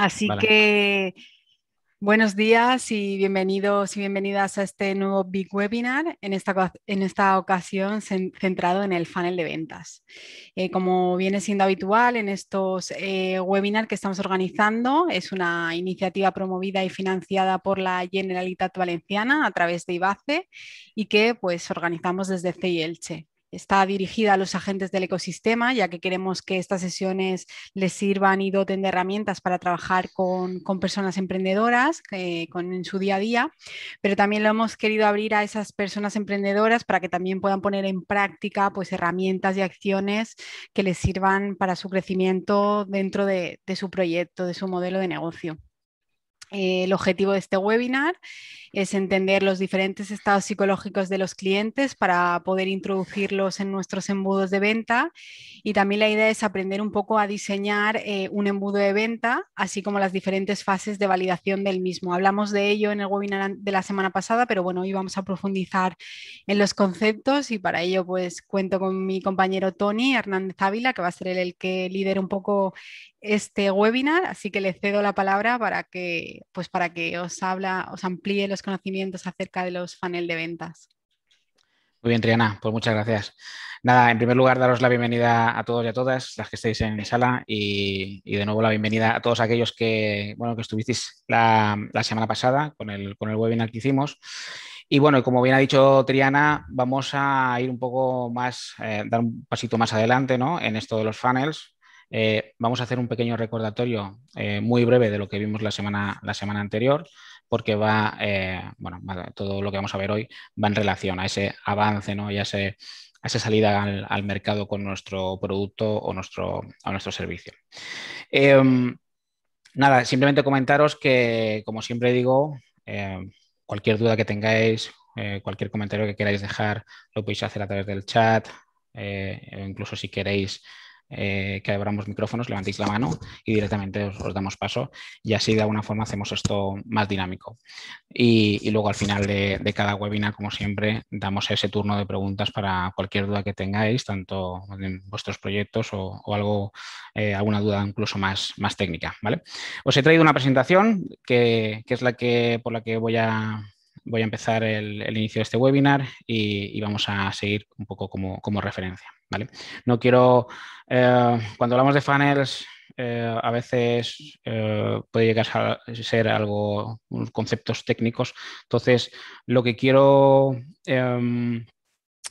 Así Vale. que buenos días y bienvenidos y bienvenidas a este nuevo Big Webinar, en esta ocasión centrado en el funnel de ventas. Como viene siendo habitual en estos webinars que estamos organizando, es una iniciativa promovida y financiada por la Generalitat Valenciana a través de IBACE y que pues organizamos desde CEI Elche. Está dirigida a los agentes del ecosistema, ya que queremos que estas sesiones les sirvan y doten de herramientas para trabajar con personas emprendedoras en su día a día, pero también lo hemos querido abrir a esas personas emprendedoras para que también puedan poner en práctica pues, herramientas y acciones que les sirvan para su crecimiento dentro de su proyecto, de su modelo de negocio. El objetivo de este webinar es entender los diferentes estados psicológicos de los clientes para poder introducirlos en nuestros embudos de venta, y también la idea es aprender un poco a diseñar un embudo de venta, así como las diferentes fases de validación del mismo. Hablamos de ello en el webinar de la semana pasada, pero bueno, hoy vamos a profundizar en los conceptos y para ello pues cuento con mi compañero Tony Hernández Ávila, que va a ser el que lidere un poco este webinar, así que le cedo la palabra para que os amplíe los conocimientos acerca de los funnel de ventas. Muy bien, Triana, pues muchas gracias. Nada, en primer lugar, daros la bienvenida a todos y a todas las que estáis en sala y de nuevo la bienvenida a todos aquellos que, bueno, que estuvisteis la semana pasada con el webinar que hicimos. Y bueno, como bien ha dicho Triana, vamos a ir un poco más, dar un pasito más adelante, ¿no? En esto de los funnels. Vamos a hacer un pequeño recordatorio muy breve de lo que vimos la semana anterior, porque todo lo que vamos a ver hoy va en relación a ese avance, ¿no? Y a esa salida al mercado con nuestro producto o nuestro servicio. Nada, simplemente comentaros que, como siempre digo, cualquier duda que tengáis, cualquier comentario que queráis dejar, lo podéis hacer a través del chat, o incluso si queréis que abramos micrófonos, levantéis la mano y directamente os damos paso, y así de alguna forma hacemos esto más dinámico. Y luego al final de cada webinar, como siempre, damos ese turno de preguntas para cualquier duda que tengáis, tanto en vuestros proyectos o algo, alguna duda incluso más técnica, ¿vale? Os he traído una presentación que es por la que voy a empezar el inicio de este webinar y vamos a seguir un poco como referencia, ¿vale? No quiero, cuando hablamos de funnels, a veces puede llegar a ser unos conceptos técnicos. Entonces, lo que quiero en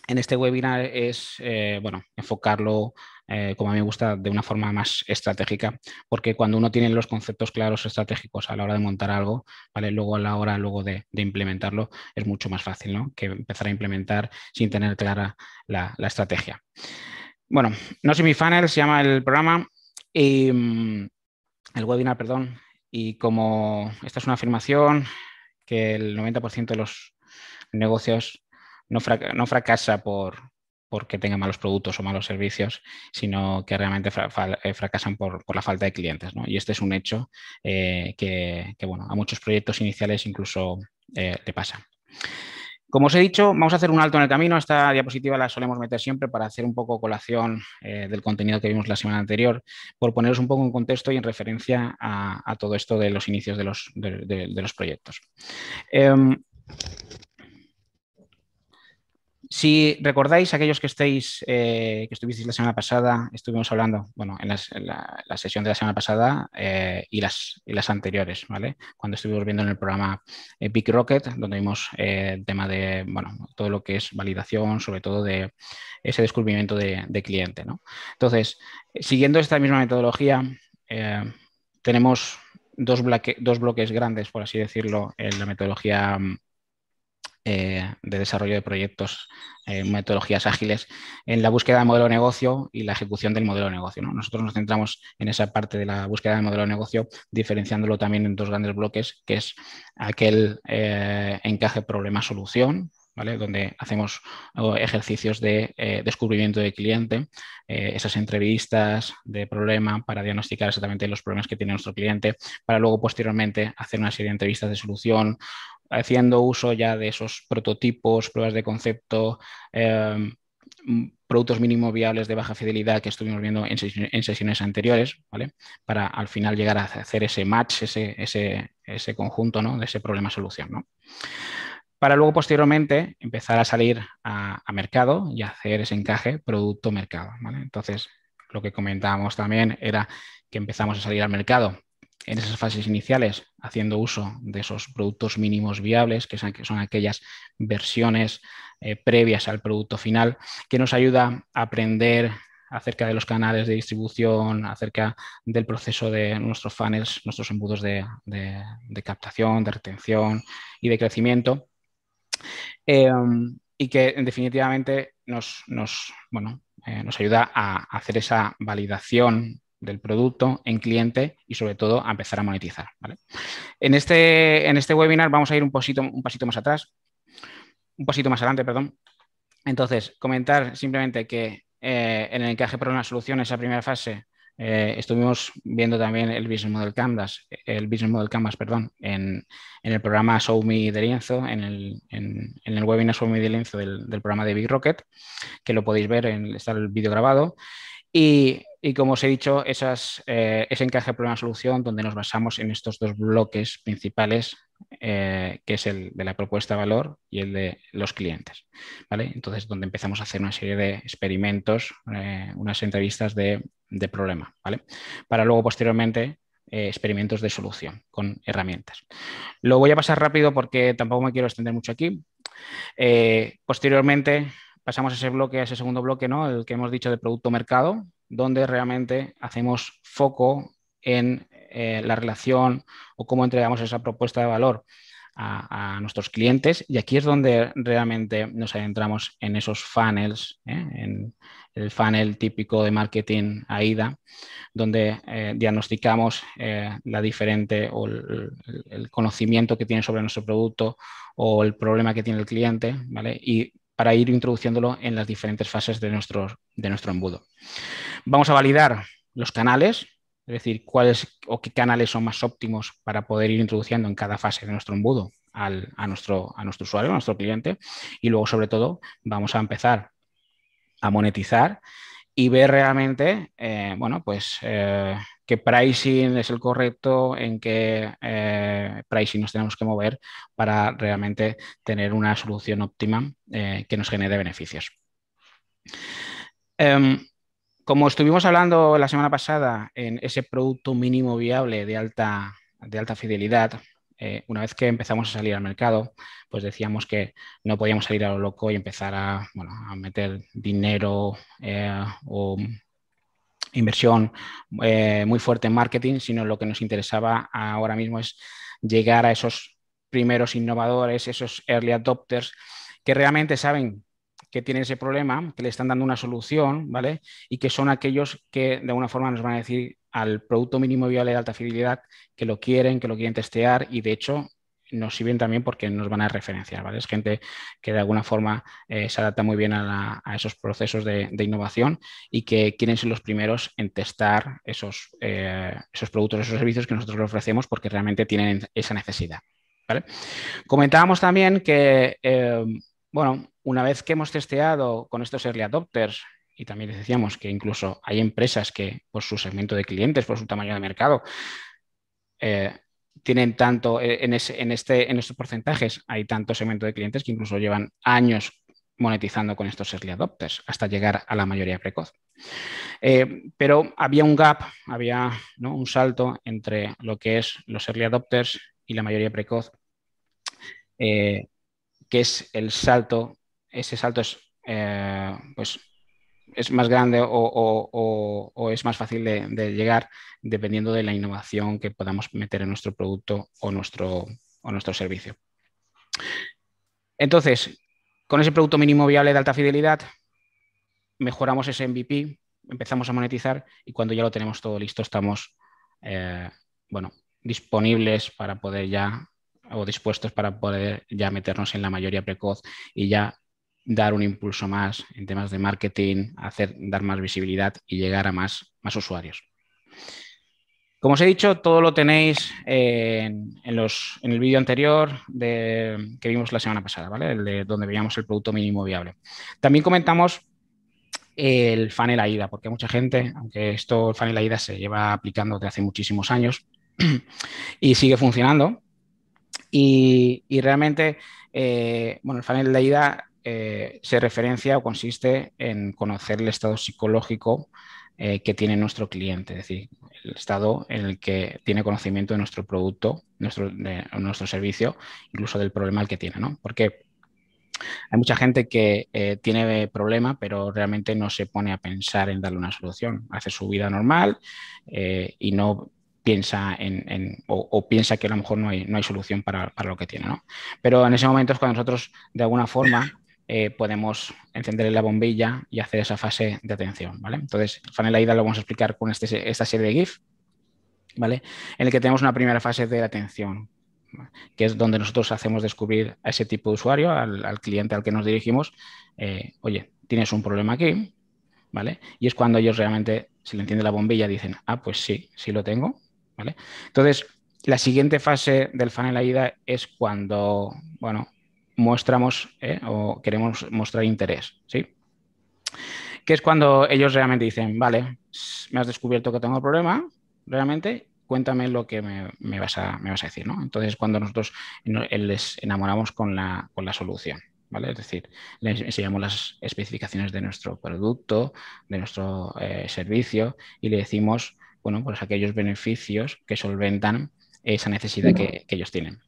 este webinar es enfocarlo, como a mí me gusta, de una forma más estratégica, porque cuando uno tiene los conceptos claros estratégicos a la hora de montar algo, ¿vale? Luego a la hora de implementarlo es mucho más fácil, ¿no? Que empezar a implementar sin tener clara la estrategia. Bueno, No Sé Mi Funnel se llama el programa y el webinar, perdón, y como esta es una afirmación que el 90% de los negocios no fracasa porque tengan malos productos o malos servicios, sino que realmente fracasan por la falta de clientes, ¿no? Y este es un hecho que a muchos proyectos iniciales incluso le pasa. Como os he dicho, vamos a hacer un alto en el camino. Esta diapositiva la solemos meter siempre para hacer un poco colación del contenido que vimos la semana anterior, por poneros un poco en contexto y en referencia a todo esto de los inicios de los proyectos. Si recordáis, aquellos que estuvisteis la semana pasada, estuvimos hablando, bueno, en la sesión de la semana pasada y las anteriores, ¿vale? Cuando estuvimos viendo en el programa Big Rocket, donde vimos el tema de, todo lo que es validación, sobre todo de ese descubrimiento de cliente, ¿no? Entonces, siguiendo esta misma metodología, tenemos dos bloques grandes, por así decirlo, en la metodología de desarrollo de proyectos, metodologías ágiles, en la búsqueda de modelo de negocio y la ejecución del modelo de negocio, ¿no? Nosotros nos centramos en esa parte de la búsqueda del modelo de negocio, diferenciándolo también en dos grandes bloques, que es aquel encaje problema-solución, ¿vale? Donde hacemos ejercicios de descubrimiento de cliente, esas entrevistas de problema para diagnosticar exactamente los problemas que tiene nuestro cliente, para luego posteriormente hacer una serie de entrevistas de solución, haciendo uso ya de esos prototipos, pruebas de concepto, productos mínimo viables de baja fidelidad que estuvimos viendo en sesiones anteriores, ¿vale? Para al final llegar a hacer ese match, ese conjunto, ¿no? De ese problema-solución, ¿no? Para luego posteriormente empezar a salir a mercado y hacer ese encaje producto-mercado, ¿vale? Entonces, lo que comentábamos también era que empezamos a salir al mercado en esas fases iniciales haciendo uso de esos productos mínimos viables, que son aquellas versiones previas al producto final, que nos ayuda a aprender acerca de los canales de distribución, acerca del proceso de nuestros funnels, nuestros embudos de captación, de retención y de crecimiento. Y que definitivamente nos ayuda a hacer esa validación del producto en cliente y sobre todo a empezar a monetizar, ¿vale? En este webinar vamos a ir un pasito más atrás, un pasito más adelante, perdón. Entonces, comentar simplemente que en el encaje por una solución, esa primera fase, estuvimos viendo también el Business Model Canvas, perdón, en el programa Show Me de Lienzo, en el webinar Show Me de Lienzo del programa de Big Rocket, que lo podéis ver, está el vídeo grabado. Y como os he dicho, ese encaje problema-solución donde nos basamos en estos dos bloques principales, que es el de la propuesta de valor y el de los clientes, ¿vale? Entonces, donde empezamos a hacer una serie de experimentos, unas entrevistas de problema, ¿vale? Para luego, posteriormente, experimentos de solución con herramientas. Lo voy a pasar rápido porque tampoco me quiero extender mucho aquí. Posteriormente, pasamos a ese segundo bloque, ¿no? El que hemos dicho de producto-mercado, donde realmente hacemos foco en la relación o cómo entregamos esa propuesta de valor a nuestros clientes. Y aquí es donde realmente nos adentramos en esos funnels, en el funnel típico de marketing AIDA, donde diagnosticamos la diferente o el conocimiento que tiene sobre nuestro producto o el problema que tiene el cliente, ¿vale? Y para ir introduciéndolo en las diferentes fases de nuestro embudo. Vamos a validar los canales, es decir, cuáles o qué canales son más óptimos para poder ir introduciendo en cada fase de nuestro embudo a nuestro usuario, a nuestro cliente. Y luego, sobre todo, vamos a empezar a monetizar y ver realmente, qué pricing es el correcto, en qué pricing nos tenemos que mover para realmente tener una solución óptima que nos genere beneficios. Como estuvimos hablando la semana pasada en ese producto mínimo viable de alta fidelidad, una vez que empezamos a salir al mercado, pues decíamos que no podíamos salir a lo loco y empezar a meter dinero o inversión muy fuerte en marketing, sino lo que nos interesaba ahora mismo es llegar a esos primeros innovadores, esos early adopters que realmente saben que tienen ese problema, que le están dando una solución, ¿vale? Y que son aquellos que de alguna forma nos van a decir al producto mínimo viable de alta fidelidad que lo quieren testear y de hecho nos sirven también porque nos van a referenciar, ¿vale? Es gente que de alguna forma se adapta muy bien a esos procesos de innovación y que quieren ser los primeros en testar esos productos, esos servicios que nosotros les ofrecemos porque realmente tienen esa necesidad, ¿vale? Comentábamos también que, una vez que hemos testeado con estos early adopters, y también les decíamos que incluso hay empresas que por su segmento de clientes, por su tamaño de mercado, tienen tanto en estos porcentajes, hay tanto segmento de clientes que incluso llevan años monetizando con estos early adopters hasta llegar a la mayoría precoz. Pero había un gap, había, ¿no?, un salto entre lo que es los early adopters y la mayoría precoz, que es el salto, ese salto es es más grande o es más fácil de llegar dependiendo de la innovación que podamos meter en nuestro producto o nuestro servicio. Entonces, con ese producto mínimo viable de alta fidelidad, mejoramos ese MVP, empezamos a monetizar y cuando ya lo tenemos todo listo, estamos disponibles para poder ya, o dispuestos para poder ya meternos en la mayoría precoz y ya dar un impulso más en temas de marketing, dar más visibilidad y llegar a más usuarios. Como os he dicho, todo lo tenéis en el vídeo anterior que vimos la semana pasada, ¿vale? El de donde veíamos el producto mínimo viable. También comentamos el funnel AIDA, porque mucha gente, aunque esto, el funnel AIDA se lleva aplicando desde hace muchísimos años y sigue funcionando, y realmente, bueno, el funnel AIDA se referencia o consiste en conocer el estado psicológico que tiene nuestro cliente, es decir, el estado en el que tiene conocimiento de nuestro producto, de nuestro servicio, incluso del problema al que tiene, ¿no? Porque hay mucha gente que tiene problema, pero realmente no se pone a pensar en darle una solución. Hace su vida normal y no piensa o piensa que a lo mejor no hay solución para lo que tiene, ¿no? Pero en ese momento es cuando nosotros, de alguna forma, podemos encenderle la bombilla y hacer esa fase de atención, ¿vale? Entonces, el funnel AIDA lo vamos a explicar con esta serie de GIF, ¿vale? En el que tenemos una primera fase de atención, que es donde nosotros hacemos descubrir a ese tipo de usuario, al cliente al que nos dirigimos, oye, tienes un problema aquí, ¿vale? Y es cuando ellos realmente, si le entiende la bombilla, dicen, ah, pues sí, sí lo tengo, ¿vale? Entonces, la siguiente fase del funnel AIDA es cuando, bueno, mostramos o queremos mostrar interés, ¿sí? Que es cuando ellos realmente dicen, vale, me has descubierto que tengo el problema, realmente, cuéntame lo que me vas a decir, ¿no? Entonces, cuando nosotros les enamoramos con la solución, ¿vale? Es decir, les enseñamos las especificaciones de nuestro producto, de nuestro servicio y le decimos, bueno, pues aquellos beneficios que solventan esa necesidad que ellos tienen.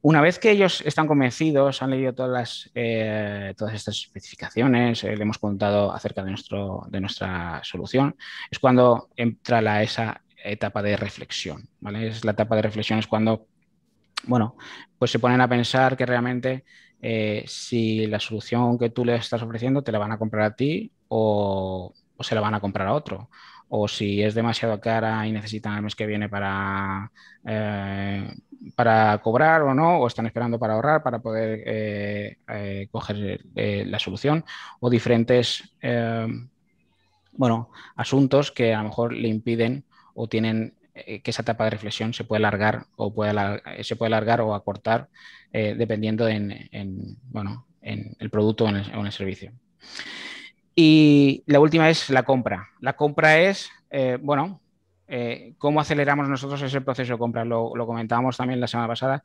Una vez que ellos están convencidos, han leído todas estas especificaciones, le hemos contado acerca de nuestra solución, es cuando entra esa etapa de reflexión, ¿vale? Es la etapa de reflexión, es cuando, bueno, pues se ponen a pensar que realmente si la solución que tú le estás ofreciendo te la van a comprar a ti o se la van a comprar a otro. O si es demasiado cara y necesitan el mes que viene para cobrar o no, o están esperando para ahorrar para poder coger la solución, o diferentes bueno, asuntos que a lo mejor le impiden o tienen que esa etapa de reflexión se puede alargar se puede alargar o acortar dependiendo bueno, en el producto o en el servicio. Y la última es la compra. La compra es, bueno, cómo aceleramos nosotros ese proceso de compra. Lo comentábamos también la semana pasada.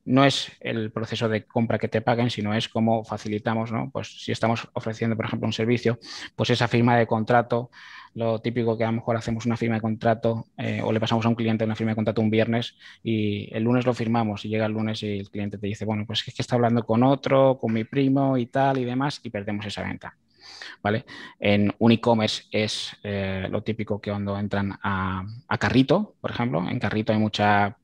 No es el proceso de compra que te paguen, sino es cómo facilitamos, ¿no? Pues si estamos ofreciendo, por ejemplo, un servicio, pues esa firma de contrato, lo típico que a lo mejor hacemos una firma de contrato o le pasamos a un cliente una firma de contrato un viernes y el lunes lo firmamos y llega el lunes y el cliente te dice, bueno, pues es que está hablando con otro, con mi primo y tal y demás y perdemos esa venta. ¿Vale? En un e-commerce es lo típico que cuando entran a carrito, por ejemplo, en carrito hay mucha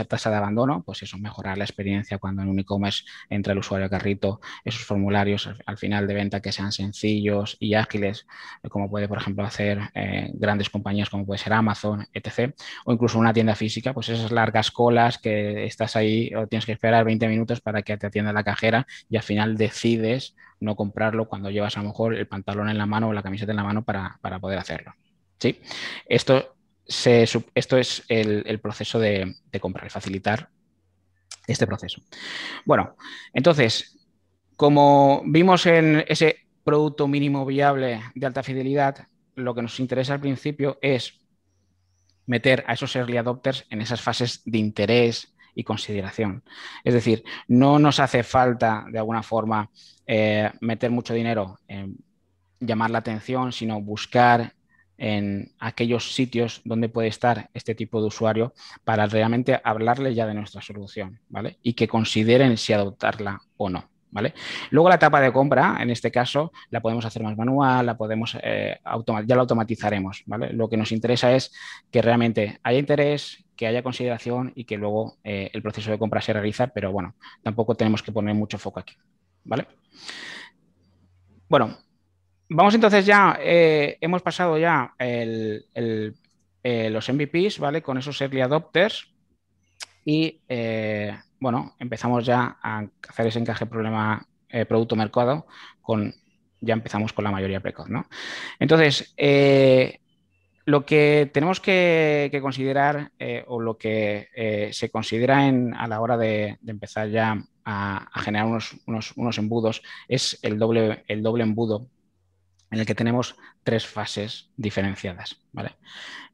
tasa de abandono, pues eso, mejorar la experiencia cuando en un e-commerce entra el usuario a carrito, esos formularios al final de venta que sean sencillos y ágiles, como puede, por ejemplo, hacer grandes compañías como puede ser Amazon, etc. O incluso una tienda física, pues esas largas colas que estás ahí o tienes que esperar 20 minutos para que te atienda la cajera y al final decides no comprarlo cuando llevas a lo mejor el pantalón en la mano o la camiseta en la mano para poder hacerlo. ¿Sí? Esto es el proceso de comprar, el facilitar este proceso. Bueno, entonces, como vimos en ese producto mínimo viable de alta fidelidad, lo que nos interesa al principio es meter a esos early adopters en esas fases de interés y consideración. Es decir, no nos hace falta de alguna forma meter mucho dinero en llamar la atención, sino buscar en aquellos sitios donde puede estar este tipo de usuario para realmente hablarle ya de nuestra solución, ¿vale? Y que consideren si adoptarla o no. ¿Vale? Luego la etapa de compra, en este caso, la podemos hacer más manual, ya la automatizaremos. ¿Vale? Lo que nos interesa es que realmente haya interés, que haya consideración y que luego el proceso de compra se realiza, pero bueno, tampoco tenemos que poner mucho foco aquí. ¿Vale? Bueno, vamos entonces ya, hemos pasado ya los MVPs, ¿vale? Con esos early adopters y, bueno, empezamos ya a hacer ese encaje problema producto-mercado ya empezamos con la mayoría precoz, ¿no? Entonces, lo que tenemos que considerar o lo que se considera a la hora de empezar ya a generar unos embudos es el doble embudo en el que tenemos 3 fases diferenciadas, ¿vale?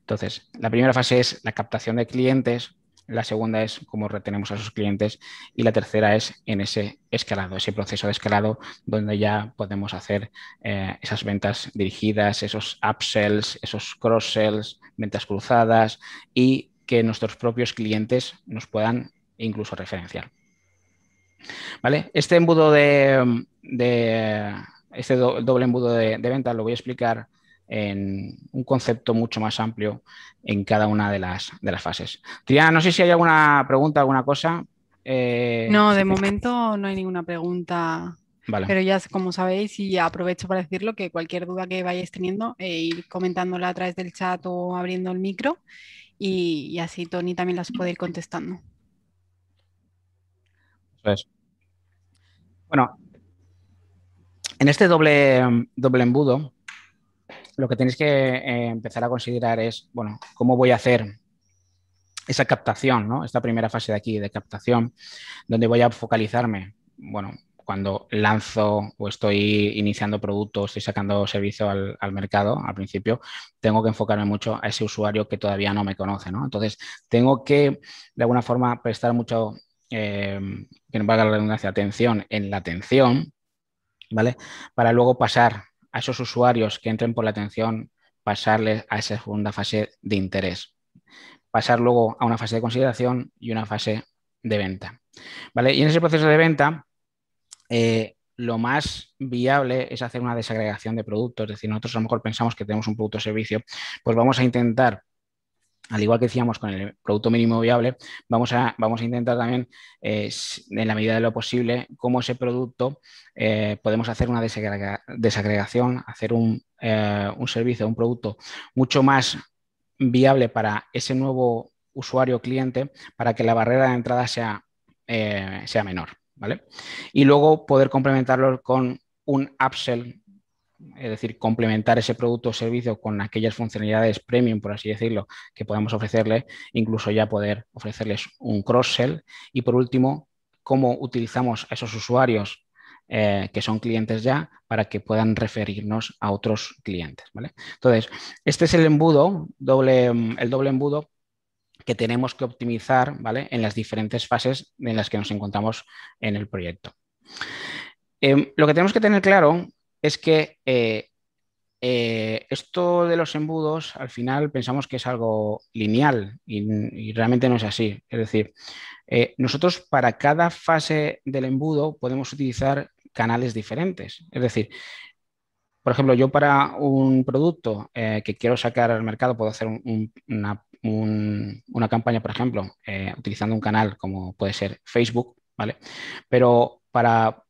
Entonces, la primera fase es la captación de clientes, la segunda es cómo retenemos a esos clientes y la tercera es en ese escalado, ese proceso de escalado donde ya podemos hacer esas ventas dirigidas, esos upsells, esos cross-sells, ventas cruzadas y que nuestros propios clientes nos puedan incluso referenciar. ¿Vale? Este embudo doble embudo de venta lo voy a explicar en un concepto mucho más amplio en cada una de las fases. Triana, no sé si hay alguna pregunta, alguna cosa. No, de momento no hay ninguna pregunta, Vale. pero ya como sabéis, y aprovecho para decirlo, que cualquier duda que vayáis teniendo, ir comentándola a través del chat o abriendo el micro y así Tony también las puede ir contestando. Eso es. Bueno, en este doble embudo, lo que tenéis que empezar a considerar es, bueno, ¿cómo voy a hacer esa captación, ¿no? Esta primera fase de aquí de captación, donde voy a focalizarme, bueno, cuando lanzo o estoy iniciando productos, estoy sacando servicio al mercado, al principio, tengo que enfocarme mucho a ese usuario que todavía no me conoce, ¿no? Entonces, tengo que, de alguna forma, prestar mucho, que no valga la redundancia, atención en la atención, ¿vale? Para luego pasar a esos usuarios que entren por la atención, pasarles a esa segunda fase de interés. Pasar luego a una fase de consideración y una fase de venta. ¿Vale? Y en ese proceso de venta, lo más viable es hacer una desagregación de productos. Es decir, nosotros a lo mejor pensamos que tenemos un producto o servicio, pues vamos a intentar, al igual que decíamos con el producto mínimo viable, vamos a intentar también, en la medida de lo posible, cómo ese producto podemos hacer una desagregación, hacer un servicio, un producto mucho más viable para ese nuevo usuario o cliente para que la barrera de entrada sea menor, ¿vale? Y luego poder complementarlo con un upsell, es decir, complementar ese producto o servicio con aquellas funcionalidades premium, por así decirlo, que podamos ofrecerle, incluso ya poder ofrecerles un cross-sell. Y por último, cómo utilizamos a esos usuarios que son clientes ya para que puedan referirnos a otros clientes, ¿vale? Entonces, este es el embudo, el doble embudo que tenemos que optimizar, ¿vale? En las diferentes fases en las que nos encontramos en el proyecto. Lo que tenemos que tener claro es que esto de los embudos, al final pensamos que es algo lineal y realmente no es así. Es decir, nosotros para cada fase del embudo podemos utilizar canales diferentes. Es decir, por ejemplo, yo para un producto que quiero sacar al mercado puedo hacer una campaña, por ejemplo, utilizando un canal como puede ser Facebook, ¿vale? Pero para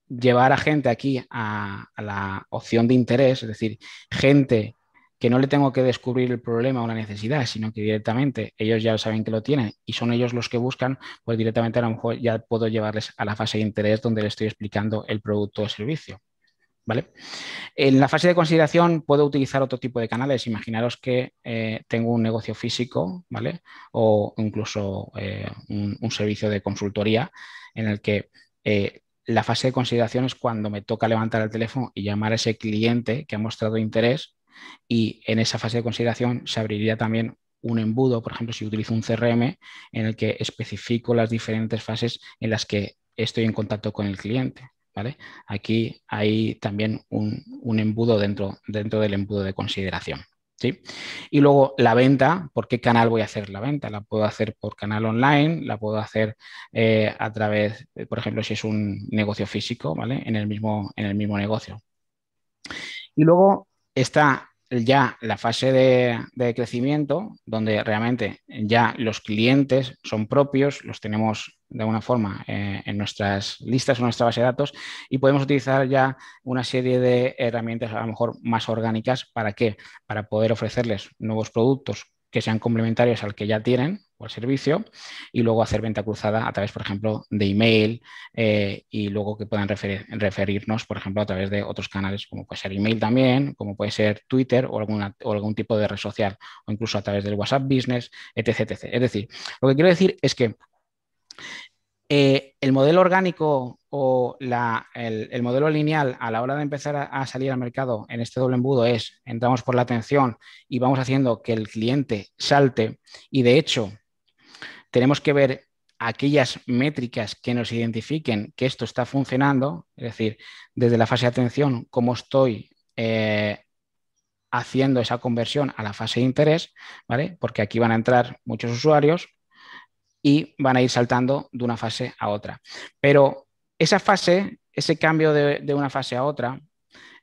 llevar a gente aquí a la opción de interés, es decir, gente que no le tengo que descubrir el problema o la necesidad, sino que directamente ellos ya saben que lo tienen y son ellos los que buscan, pues directamente a lo mejor ya puedo llevarles a la fase de interés donde les estoy explicando el producto o servicio. ¿Vale? En la fase de consideración puedo utilizar otro tipo de canales. Imaginaros que tengo un negocio físico, ¿vale? O incluso un servicio de consultoría en el que la fase de consideración es cuando me toca levantar el teléfono y llamar a ese cliente que ha mostrado interés, y en esa fase de consideración se abriría también un embudo, por ejemplo, si utilizo un CRM en el que especifico las diferentes fases en las que estoy en contacto con el cliente. ¿Vale? Aquí hay también un embudo dentro del embudo de consideración. ¿Sí? Y luego la venta, ¿por qué canal voy a hacer la venta? La puedo hacer por canal online, la puedo hacer a través, por ejemplo, si es un negocio físico, ¿vale? En el mismo negocio. Y luego está ya la fase de crecimiento, donde realmente ya los clientes son propios, los tenemos de alguna forma en nuestras listas o en nuestra base de datos, y podemos utilizar ya una serie de herramientas a lo mejor más orgánicas. ¿Para qué? Para poder ofrecerles nuevos productos que sean complementarios al que ya tienen, o el servicio y luego hacer venta cruzada a través, por ejemplo, de email y luego que puedan referirnos, por ejemplo, a través de otros canales, como puede ser email también, como puede ser Twitter o algún tipo de red social, o incluso a través del WhatsApp Business, etc, etc. Es decir, lo que quiero decir es que el modelo orgánico o el modelo lineal a la hora de empezar a salir al mercado en este doble embudo es, entramos por la atención y vamos haciendo que el cliente salte y de hecho tenemos que ver aquellas métricas que nos identifiquen que esto está funcionando, es decir, desde la fase de atención, cómo estoy haciendo esa conversión a la fase de interés, ¿vale? Porque aquí van a entrar muchos usuarios y van a ir saltando de una fase a otra. Pero esa fase, ese cambio de una fase a otra,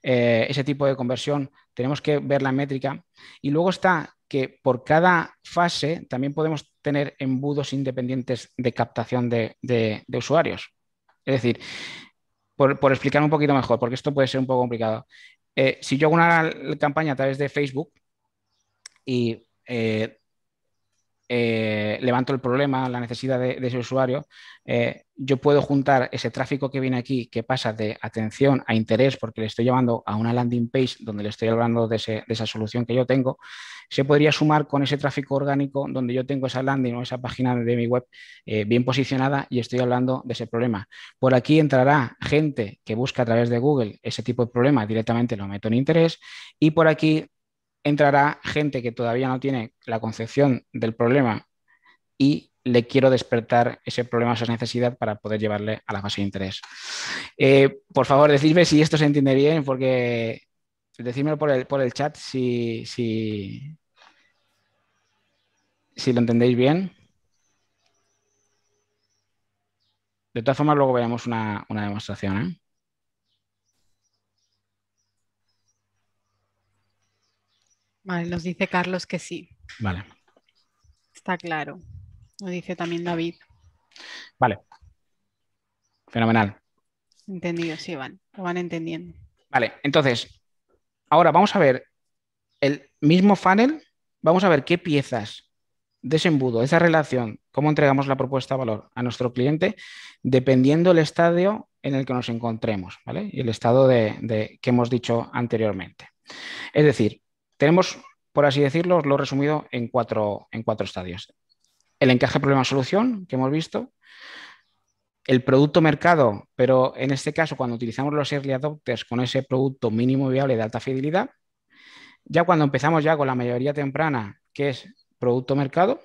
ese tipo de conversión, tenemos que ver la métrica. Y luego está que por cada fase también podemos tener embudos independientes de captación de usuarios. Es decir, por explicar un poquito mejor, porque esto puede ser un poco complicado. Si yo hago una campaña a través de Facebook y levanto el problema, la necesidad de ese usuario, yo puedo juntar ese tráfico que viene aquí, que pasa de atención a interés, porque le estoy llevando a una landing page donde le estoy hablando de esa solución que yo tengo, se podría sumar con ese tráfico orgánico donde yo tengo esa landing o esa página de mi web bien posicionada y estoy hablando de ese problema. Por aquí entrará gente que busca a través de Google ese tipo de problema, directamente lo meto en interés y por aquí entrará gente que todavía no tiene la concepción del problema y le quiero despertar ese problema, esa necesidad para poder llevarle a la fase de interés. Por favor, decidme si esto se entiende bien, porque decídmelo por el chat si lo entendéis bien. De todas formas, luego veremos una demostración, ¿eh? Vale, nos dice Carlos que sí. Vale. Está claro. Lo dice también David. Vale. Fenomenal. Entendido, sí, lo van entendiendo. Vale, entonces, ahora vamos a ver el mismo funnel, vamos a ver qué piezas de ese embudo, de esa relación, cómo entregamos la propuesta de valor a nuestro cliente, dependiendo del estadio en el que nos encontremos, ¿vale? Y el estado que hemos dicho anteriormente. Es decir, tenemos, por así decirlo, lo he resumido en cuatro estadios. El encaje problema-solución, que hemos visto. El producto mercado, pero en este caso, cuando utilizamos los early adopters con ese producto mínimo viable de alta fidelidad. Ya cuando empezamos ya con la mayoría temprana, que es producto mercado,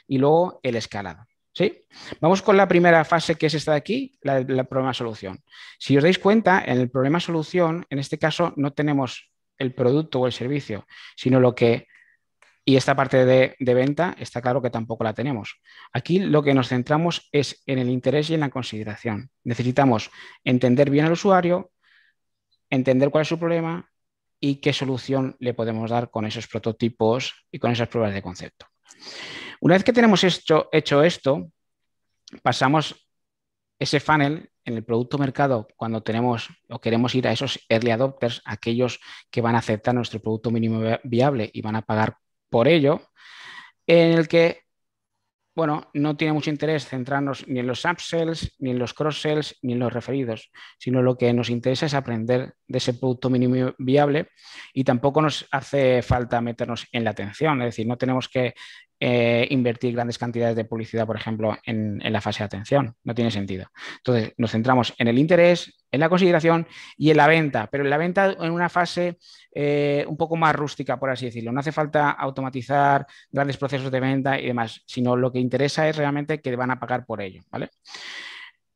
y luego el escalado. ¿Sí? Vamos con la primera fase, que es esta de aquí, la problema-solución. Si os dais cuenta, en el problema-solución, en este caso, no tenemos el producto o el servicio, sino lo que... Y esta parte de venta está claro que tampoco la tenemos. Aquí lo que nos centramos es en el interés y en la consideración. Necesitamos entender bien al usuario, entender cuál es su problema y qué solución le podemos dar con esos prototipos y con esas pruebas de concepto. Una vez que tenemos hecho esto, pasamos ese funnel en el producto mercado cuando tenemos o queremos ir a esos early adopters, aquellos que van a aceptar nuestro producto mínimo viable y van a pagar por ello, en el que, bueno, no tiene mucho interés centrarnos ni en los upsells, ni en los cross-sells, ni en los referidos, sino lo que nos interesa es aprender de ese producto mínimo viable y tampoco nos hace falta meternos en la atención, es decir, no tenemos que invertir grandes cantidades de publicidad, por ejemplo, en la fase de atención, no tiene sentido. Entonces, nos centramos en el interés, en la consideración y en la venta, pero en la venta en una fase un poco más rústica, por así decirlo. No hace falta automatizar grandes procesos de venta y demás, sino lo que interesa es realmente que van a pagar por ello, ¿vale?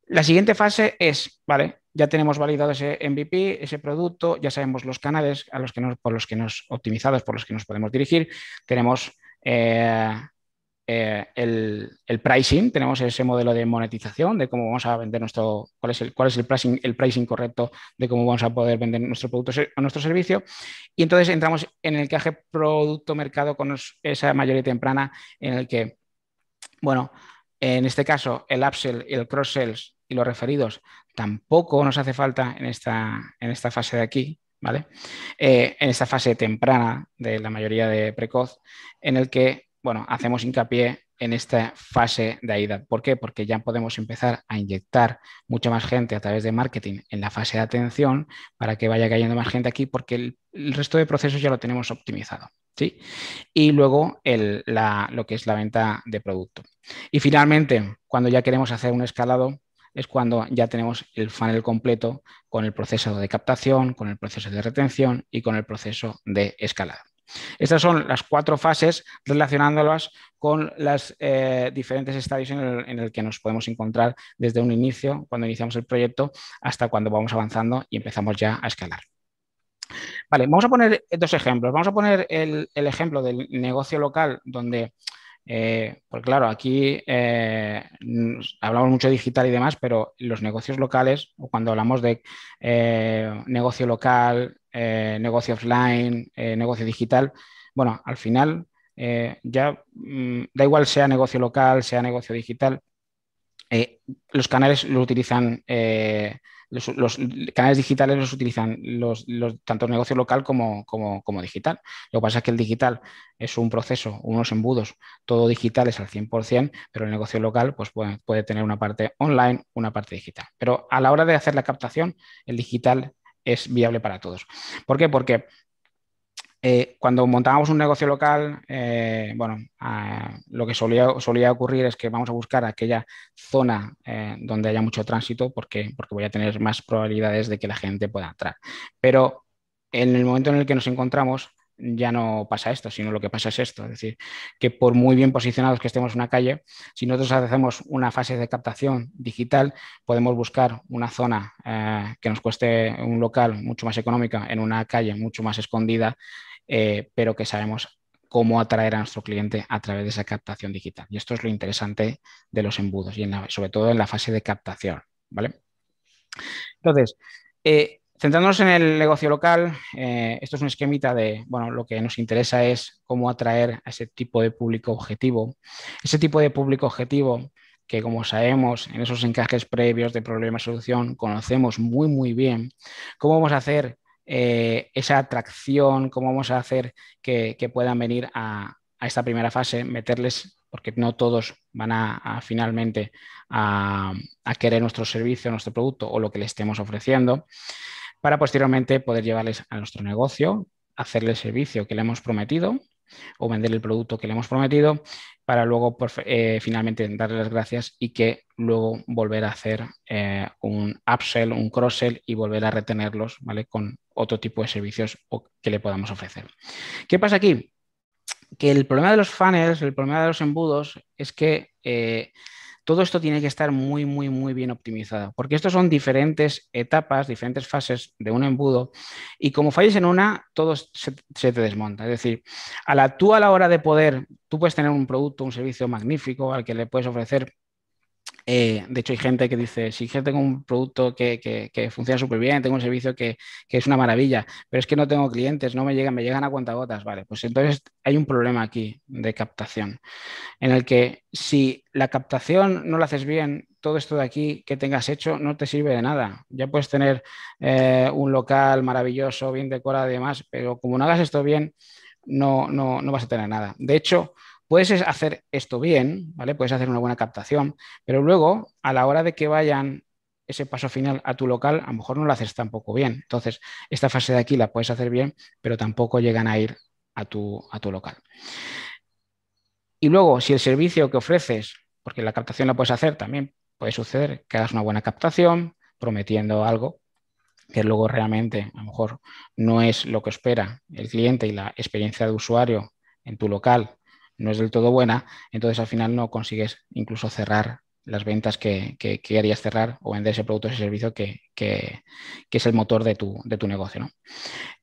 La siguiente fase es, ¿vale? Ya tenemos validado ese MVP, ese producto, ya sabemos los canales por los que nos optimizados, por los que nos podemos dirigir. Tenemos el pricing, tenemos ese modelo de monetización, de cómo vamos a vender cuál es el pricing correcto de cómo vamos a poder vender nuestro producto o nuestro servicio. Y entonces entramos en el encaje producto-mercado con esa mayoría temprana en el que, bueno, en este caso el upsell y el cross-sells y los referidos tampoco nos hace falta en esta fase de aquí, ¿vale? En esta fase temprana de la mayoría de precoz, en el que, bueno, hacemos hincapié en esta fase de AIDA. ¿Por qué? Porque ya podemos empezar a inyectar mucha más gente a través de marketing en la fase de atención para que vaya cayendo más gente aquí, porque el resto de procesos ya lo tenemos optimizado. ¿Sí? Y luego lo que es la venta de producto. Y finalmente, cuando ya queremos hacer un escalado, es cuando ya tenemos el funnel completo con el proceso de captación, con el proceso de retención y con el proceso de escalada. Estas son las 4 fases relacionándolas con las diferentes estadios en el que nos podemos encontrar desde un inicio, cuando iniciamos el proyecto, hasta cuando vamos avanzando y empezamos ya a escalar. Vale, vamos a poner 2 ejemplos. Vamos a poner el ejemplo del negocio local donde pues claro, aquí hablamos mucho de digital y demás, pero los negocios locales, o cuando hablamos de negocio local, negocio offline, negocio digital, bueno, al final ya da igual sea negocio local, sea negocio digital, los canales lo utilizan, los canales digitales los utilizan tanto el negocio local como digital. Lo que pasa es que el digital es un proceso, unos embudos, todo digital es al 100%, pero el negocio local pues, puede tener una parte online, una parte digital. Pero a la hora de hacer la captación, el digital es viable para todos. ¿Por qué? Porque cuando montábamos un negocio local, lo que solía ocurrir es que vamos a buscar aquella zona donde haya mucho tránsito porque voy a tener más probabilidades de que la gente pueda entrar. Pero en el momento en el que nos encontramos ya no pasa esto, sino lo que pasa es esto. Es decir, que por muy bien posicionados que estemos en una calle, si nosotros hacemos una fase de captación digital, podemos buscar una zona que nos cueste un local mucho más económica en una calle mucho más escondida, pero que sabemos cómo atraer a nuestro cliente a través de esa captación digital. Y esto es lo interesante de los embudos y sobre todo en la fase de captación, ¿vale? Entonces, centrándonos en el negocio local, esto es un esquemita de, bueno, lo que nos interesa es cómo atraer a ese tipo de público objetivo. Ese tipo de público objetivo que, como sabemos, en esos encajes previos de problema-solución conocemos muy, muy bien. ¿Cómo vamos a hacer esa atracción? ¿Cómo vamos a hacer que puedan venir a esta primera fase, meterles, porque no todos van a finalmente a querer nuestro servicio, nuestro producto o lo que le estemos ofreciendo, para posteriormente poder llevarles a nuestro negocio, hacerle el servicio que le hemos prometido o vender el producto que le hemos prometido, para luego finalmente darle las gracias y que luego volver a hacer un upsell, un cross-sell y volver a retenerlos, ¿vale? Con otro tipo de servicios que le podamos ofrecer. ¿Qué pasa aquí? Que el problema de los funnels, el problema de los embudos es que todo esto tiene que estar muy, muy, muy bien optimizado, porque estos son diferentes etapas, diferentes fases de un embudo y como falles en una, todo se te desmonta. Es decir, tú a la hora de tú puedes tener un producto, un servicio magnífico al que le puedes ofrecer. De hecho, hay gente que dice, sí, que tengo un producto que funciona súper bien, tengo un servicio que es una maravilla, pero es que no tengo clientes, no me llegan a cuentagotas. Vale, pues entonces hay un problema aquí de captación, en el que si la captación no la haces bien, todo esto de aquí que tengas hecho no te sirve de nada. Ya puedes tener un local maravilloso, bien decorado y demás, pero como no hagas esto bien, no vas a tener nada. De hecho, puedes hacer esto bien, ¿vale? Puedes hacer una buena captación, pero luego, a la hora de que vayan ese paso final a tu local, a lo mejor no lo haces tampoco bien. Entonces, esta fase de aquí la puedes hacer bien, pero tampoco llegan a ir a tu local. Y luego, si el servicio que ofreces, porque la captación la puedes hacer, también puede suceder que hagas una buena captación prometiendo algo que luego realmente a lo mejor no es lo que espera el cliente y la experiencia de usuario en tu local no es del todo buena, entonces al final no consigues incluso cerrar las ventas que querías cerrar o vender ese producto o ese servicio que es el motor de tu negocio, ¿no?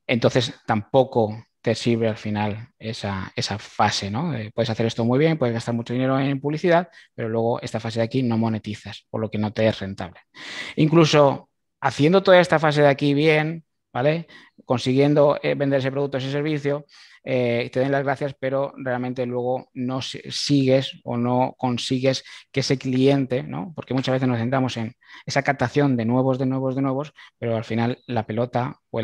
Entonces tampoco te sirve al final esa fase, ¿no? Puedes hacer esto muy bien, puedes gastar mucho dinero en publicidad, pero luego esta fase de aquí no monetizas, por lo que no te es rentable. Incluso haciendo toda esta fase de aquí bien, ¿vale? Consiguiendo vender ese producto, ese servicio, te den las gracias, pero realmente luego no sigues o no consigues que ese cliente, ¿no? Porque muchas veces nos centramos en esa captación de nuevos, pero al final la pelota o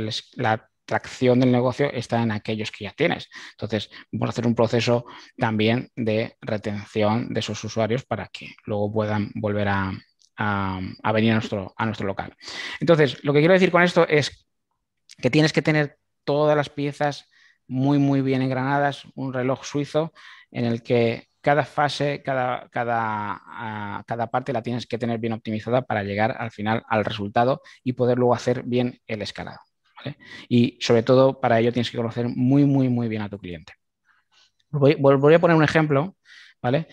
tracción del negocio está en aquellos que ya tienes. Entonces, vamos a hacer un proceso también de retención de esos usuarios para que luego puedan volver a venir a nuestro local. Entonces, lo que quiero decir con esto es que tienes que tener todas las piezas muy, muy bien engranadas, un reloj suizo en el que cada fase, cada parte la tienes que tener bien optimizada para llegar al final al resultado y poder luego hacer bien el escalado. ¿Vale? Y sobre todo para ello tienes que conocer muy, muy, muy bien a tu cliente. Voy a poner un ejemplo, ¿vale?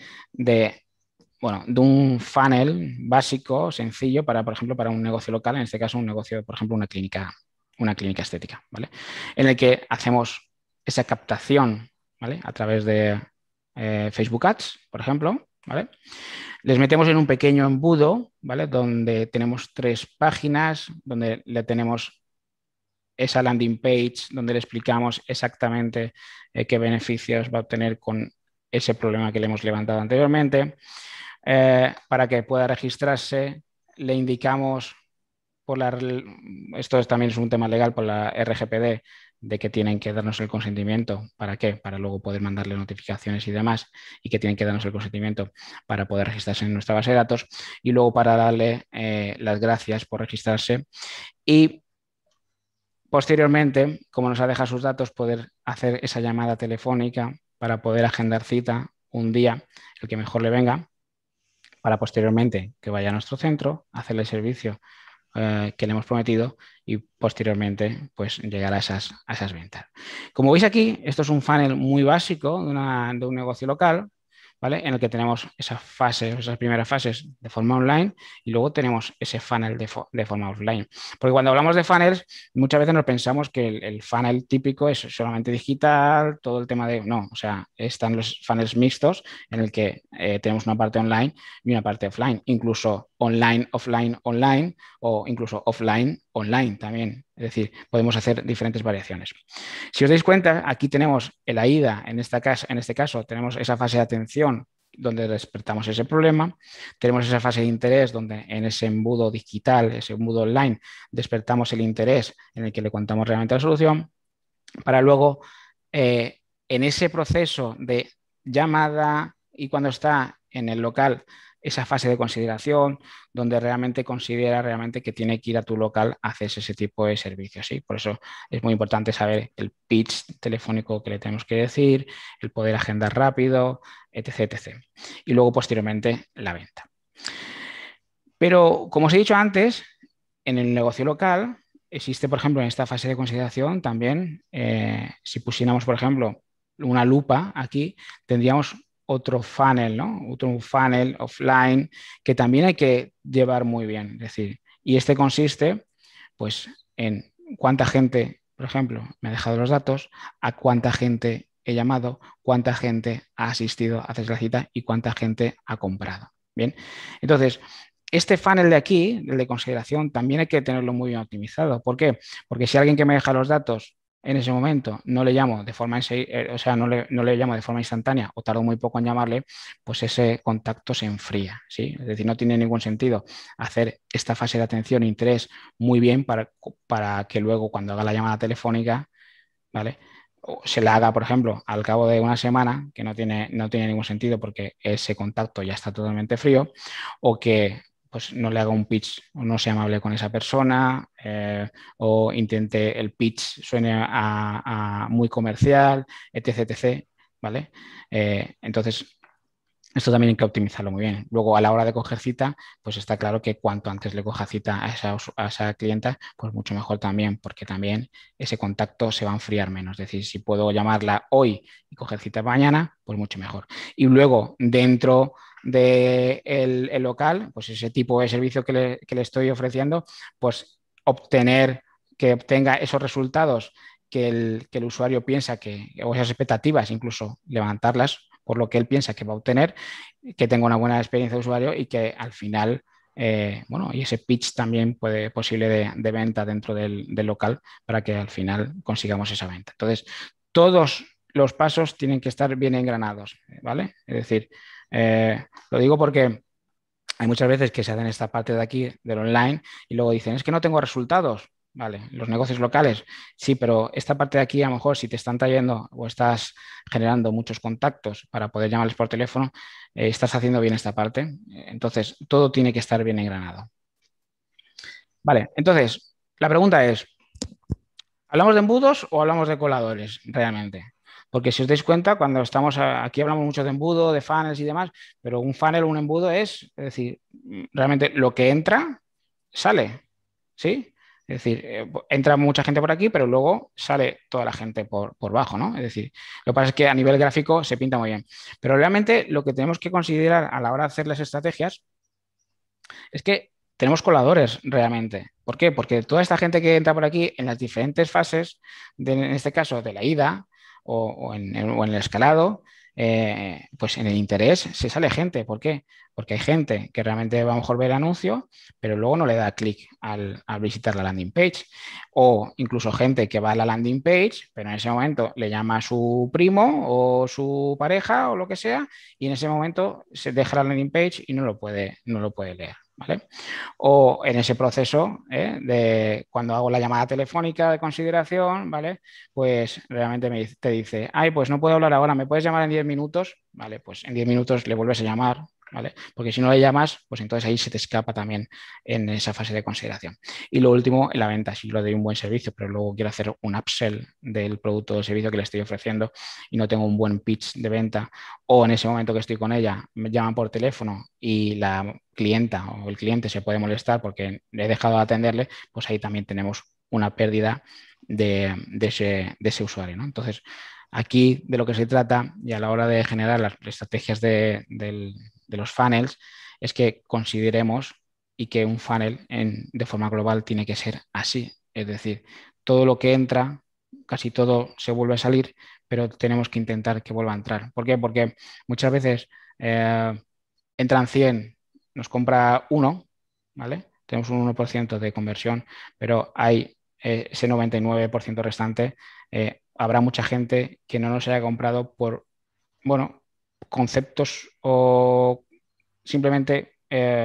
Bueno, de un funnel básico, sencillo, para, por ejemplo, para un negocio local, en este caso un negocio, por ejemplo, una clínica estética, ¿vale? En el que hacemos esa captación, ¿vale? A través de Facebook Ads, por ejemplo, ¿vale? Les metemos en un pequeño embudo, ¿vale? Donde tenemos 3 páginas, donde le tenemos esa landing page, donde le explicamos exactamente qué beneficios va a obtener con ese problema que le hemos levantado anteriormente. Para que pueda registrarse, le indicamos esto también es un tema legal por la RGPD, de que tienen que darnos el consentimiento. ¿Para qué? Para luego poder mandarle notificaciones y demás, y que tienen que darnos el consentimiento para poder registrarse en nuestra base de datos, y luego para darle las gracias por registrarse y posteriormente, como nos ha dejado sus datos, poder hacer esa llamada telefónica para poder agendar cita un día, el que mejor le venga, para posteriormente que vaya a nuestro centro, hacerle el servicio que le hemos prometido y posteriormente pues llegar a esas ventas. Como veis aquí, esto es un funnel muy básico de un negocio local, ¿vale? En el que tenemos esas primeras fases de forma online y luego tenemos ese funnel de forma offline. Porque cuando hablamos de funnels, muchas veces nos pensamos que el funnel típico es solamente digital, todo el tema de... No, o sea, están los funnels mixtos en el que tenemos una parte online y una parte offline, incluso online, offline, online o incluso offline, online también. Es decir, podemos hacer diferentes variaciones. Si os dais cuenta, aquí tenemos el AIDA, en este caso tenemos esa fase de atención donde despertamos ese problema, tenemos esa fase de interés donde en ese embudo digital, ese embudo online, despertamos el interés en el que le contamos realmente la solución, para luego en ese proceso de llamada y cuando está en el local, esa fase de consideración, donde realmente considera realmente que tiene que ir a tu local a hacer ese tipo de servicios. ¿Sí? Por eso es muy importante saber el pitch telefónico que le tenemos que decir, el poder agendar rápido, etc, etc. Y luego posteriormente la venta. Pero como os he dicho antes, en el negocio local existe, por ejemplo, en esta fase de consideración también, si pusiéramos, por ejemplo, una lupa aquí, tendríamos otro funnel, ¿no? Otro funnel offline que también hay que llevar muy bien. Es decir, y este consiste, pues, en cuánta gente, por ejemplo, me ha dejado los datos, a cuánta gente he llamado, cuánta gente ha asistido a hacer la cita y cuánta gente ha comprado. Bien, entonces, este funnel de aquí, el de consideración, también hay que tenerlo muy bien optimizado. ¿Por qué? Porque si alguien que me deja los datos en ese momento no le llamo de forma, o sea, no le llamo de forma instantánea o tardo muy poco en llamarle, pues ese contacto se enfría, ¿sí? Es decir, no tiene ningún sentido hacer esta fase de atención e interés muy bien para que luego cuando haga la llamada telefónica, ¿vale? O se la haga, por ejemplo, al cabo de una semana, que no tiene ningún sentido porque ese contacto ya está totalmente frío, o que pues no le haga un pitch o no sea amable con esa persona, o intente el pitch suene muy comercial, etc, etc, ¿vale? Entonces, esto también hay que optimizarlo muy bien. Luego, a la hora de coger cita, pues está claro que cuanto antes le coja cita a esa clienta, pues mucho mejor también, porque también ese contacto se va a enfriar menos. Es decir, si puedo llamarla hoy y coger cita mañana, pues mucho mejor. Y luego, dentro del el local, pues ese tipo de servicio que le estoy ofreciendo, pues que obtenga esos resultados que el usuario piensa o esas expectativas, incluso levantarlas por lo que él piensa que va a obtener, que tenga una buena experiencia de usuario y que al final, bueno, y ese pitch también posible de venta dentro del local para que al final consigamos esa venta. Entonces, todos los pasos tienen que estar bien engranados, ¿vale? Es decir, lo digo porque hay muchas veces que se hacen esta parte de aquí del online y luego dicen, es que no tengo resultados. Vale, los negocios locales, sí, pero esta parte de aquí, a lo mejor, si te están trayendo o estás generando muchos contactos para poder llamarles por teléfono, estás haciendo bien esta parte. Entonces, todo tiene que estar bien engranado. Vale, entonces, la pregunta es, ¿hablamos de embudos o hablamos de coladores realmente? Porque si os dais cuenta, cuando estamos aquí hablamos mucho de embudo, de funnels y demás, pero un funnel o un embudo es decir, realmente lo que entra, sale, ¿sí? Es decir, entra mucha gente por aquí, pero luego sale toda la gente por bajo, ¿no? Es decir, lo que pasa es que a nivel gráfico se pinta muy bien. Pero realmente lo que tenemos que considerar a la hora de hacer las estrategias es que tenemos coladores realmente. ¿Por qué? Porque toda esta gente que entra por aquí en las diferentes fases, en este caso de la ida o en el escalado, pues en el interés se sale gente. ¿Por qué? Porque hay gente que realmente va a mejor ver el anuncio, pero luego no le da clic al visitar la landing page. O incluso gente que va a la landing page, pero en ese momento le llama a su primo o su pareja o lo que sea, y en ese momento se deja la landing page y no lo puede leer. ¿Vale? O en ese proceso de cuando hago la llamada telefónica de consideración, ¿vale? Pues realmente te dice, ay, pues no puedo hablar ahora, ¿me puedes llamar en 10 minutos? Vale, pues en 10 minutos le vuelves a llamar, ¿vale? Porque si no le llamas, pues entonces ahí se te escapa también en esa fase de consideración. Y lo último, en la venta, si yo le doy un buen servicio, pero luego quiero hacer un upsell del producto o servicio que le estoy ofreciendo y no tengo un buen pitch de venta, o en ese momento que estoy con ella, me llaman por teléfono y la clienta o el cliente se puede molestar porque le he dejado de atenderle, pues ahí también tenemos una pérdida de ese usuario, ¿no? Entonces, aquí de lo que se trata y a la hora de generar las estrategias de los funnels es que consideremos y que un funnel de forma global tiene que ser así. Es decir, todo lo que entra, casi todo se vuelve a salir, pero tenemos que intentar que vuelva a entrar. ¿Por qué? Porque muchas veces entran 100, nos compra uno, ¿vale? Tenemos un 1% de conversión, pero hay ese 99% restante. Habrá mucha gente que no nos haya comprado por, bueno, conceptos o simplemente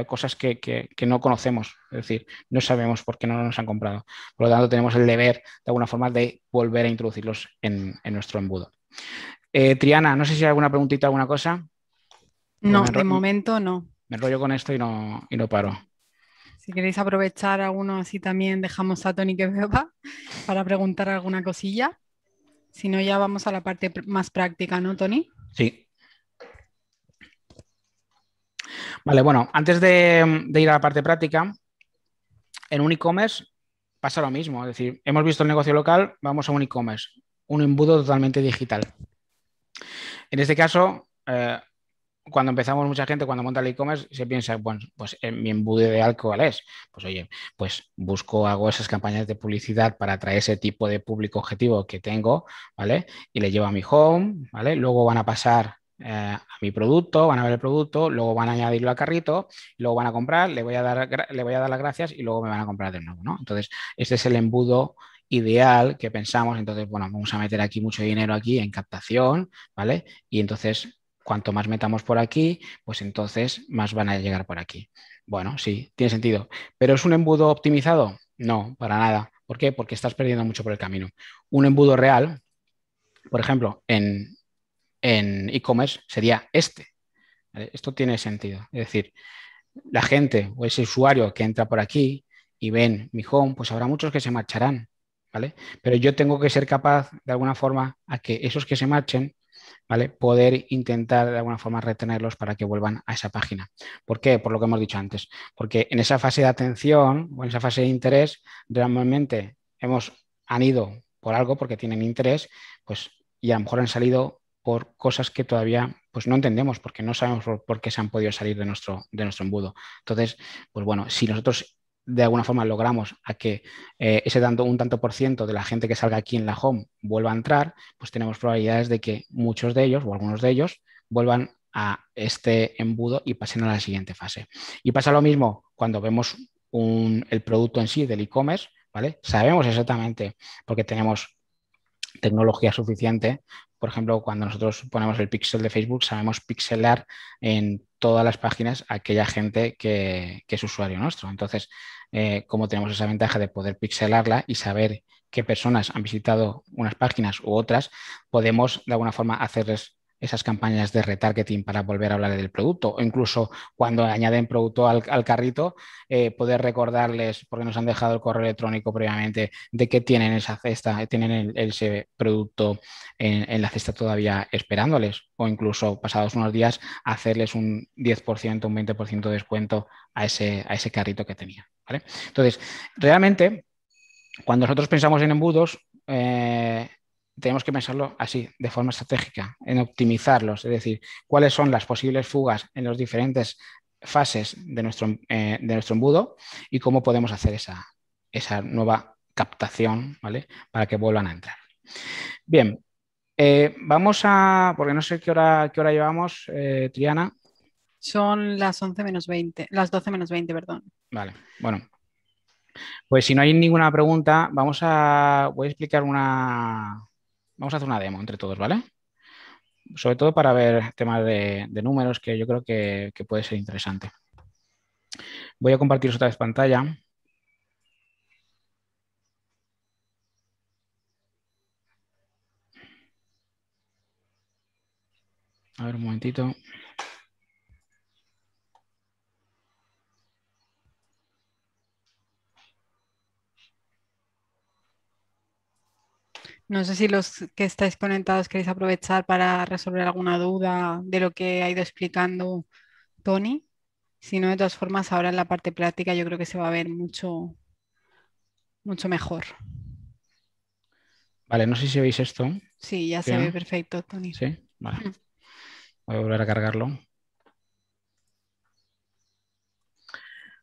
cosas que no conocemos, es decir, no sabemos por qué no nos han comprado. Por lo tanto, tenemos el deber, de alguna forma, de volver a introducirlos en nuestro embudo. Triana, no sé si hay alguna preguntita, alguna cosa. No, de momento no. Me enrollo con esto y no paro. Si queréis aprovechar alguno así también dejamos a Tony que beba para preguntar alguna cosilla. Si no, ya vamos a la parte más práctica, ¿no, Tony? Sí. Vale, bueno, antes de ir a la parte práctica, en un e-commerce pasa lo mismo. Es decir, hemos visto el negocio local, vamos a un e-commerce, un embudo totalmente digital. En este caso, cuando empezamos, mucha gente cuando monta el e-commerce se piensa, bueno, pues mi embudo ideal, ¿cuál es? Pues oye, pues hago esas campañas de publicidad para atraer ese tipo de público objetivo que tengo, ¿vale? Y le llevo a mi home, ¿vale? Luego van a pasar a mi producto, van a ver el producto, luego van a añadirlo al carrito, luego van a comprar, le voy a dar las gracias y luego me van a comprar de nuevo, ¿no? Entonces, este es el embudo ideal que pensamos. Entonces, bueno, vamos a meter aquí mucho dinero aquí en captación, ¿vale? Y entonces cuanto más metamos por aquí, pues entonces más van a llegar por aquí. Bueno, sí, tiene sentido. ¿Pero es un embudo optimizado? No, para nada. ¿Por qué? Porque estás perdiendo mucho por el camino. Un embudo real, por ejemplo, en e-commerce sería este. ¿Vale? Esto tiene sentido. Es decir, la gente o ese usuario que entra por aquí y ven mi home, pues habrá muchos que se marcharán, ¿vale? Pero yo tengo que ser capaz, de alguna forma, a que esos que se marchen, ¿vale? Poder intentar de alguna forma retenerlos para que vuelvan a esa página. ¿Por qué? Por lo que hemos dicho antes. Porque en esa fase de atención o en esa fase de interés, realmente han ido por algo porque tienen interés, pues, y a lo mejor han salido por cosas que todavía pues no entendemos porque no sabemos por qué se han podido salir de nuestro embudo. Entonces, pues bueno, si nosotros de alguna forma logramos a que un tanto por ciento de la gente que salga aquí en la home vuelva a entrar, pues tenemos probabilidades de que muchos de ellos o algunos de ellos vuelvan a este embudo y pasen a la siguiente fase. Y pasa lo mismo cuando vemos el producto en sí del e-commerce, ¿vale? Sabemos exactamente porque tenemos tecnología suficiente. Por ejemplo, cuando nosotros ponemos el píxel de Facebook, sabemos pixelar en todas las páginas a aquella gente que es usuario nuestro. Entonces, como tenemos esa ventaja de poder pixelarla y saber qué personas han visitado unas páginas u otras, podemos de alguna forma hacerles esas campañas de retargeting para volver a hablar del producto, o incluso cuando añaden producto al carrito, poder recordarles, porque nos han dejado el correo electrónico previamente, de que tienen esa cesta, tienen ese producto en la cesta todavía esperándoles, o incluso pasados unos días hacerles un 10%, un 20% de descuento a ese carrito que tenía. ¿Vale? Entonces, realmente, cuando nosotros pensamos en embudos, tenemos que pensarlo así, de forma estratégica, en optimizarlos, es decir, cuáles son las posibles fugas en las diferentes fases de nuestro embudo y cómo podemos hacer esa nueva captación, ¿vale? Para que vuelvan a entrar. Bien, vamos a, porque no sé qué hora llevamos, Triana. Son las 11 menos 20, las 12 menos 20, perdón. Vale, bueno, pues si no hay ninguna pregunta, voy a explicar vamos a hacer una demo entre todos, ¿vale? Sobre todo para ver temas de números que yo creo que puede ser interesante. Voy a compartir otra vez pantalla. A ver, un momentito. No sé si los que estáis conectados queréis aprovechar para resolver alguna duda de lo que ha ido explicando Tony. Si no, de todas formas, ahora en la parte práctica yo creo que se va a ver mucho, mucho mejor. Vale, no sé si veis esto. Sí, ya se ve Bien. perfecto, Tony. Sí, vale. Mm. Voy a volver a cargarlo.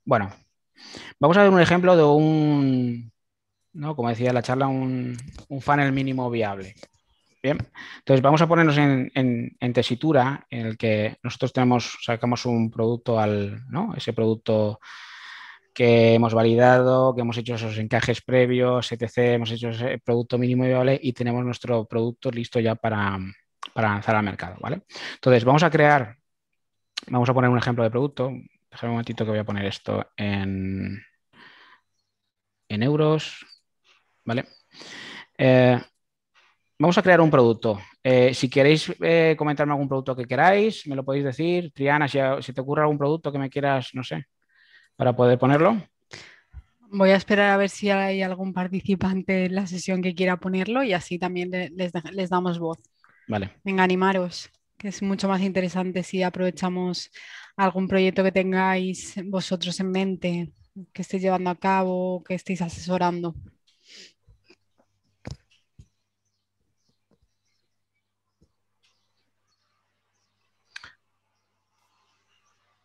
Bueno, vamos a ver un ejemplo de ¿no? Como decía la charla, un funnel mínimo viable. Bien, entonces vamos a ponernos en tesitura en el que nosotros sacamos un producto ¿no? Ese producto que hemos validado, que hemos hecho esos encajes previos, etc., hemos hecho ese producto mínimo viable y tenemos nuestro producto listo ya para lanzar al mercado, ¿vale? Entonces vamos a poner un ejemplo de producto. Déjame un momentito que voy a poner esto en euros, ¿vale? Vamos a crear un producto. Si queréis comentarme algún producto que queráis, me lo podéis decir. Triana, si te ocurre algún producto que me quieras, no sé, para poder ponerlo. Voy a esperar a ver si hay algún participante en la sesión que quiera ponerlo y así también les damos voz. Vale. Venga, animaros, que es mucho más interesante si aprovechamos algún proyecto que tengáis vosotros en mente, que estéis llevando a cabo, que estéis asesorando.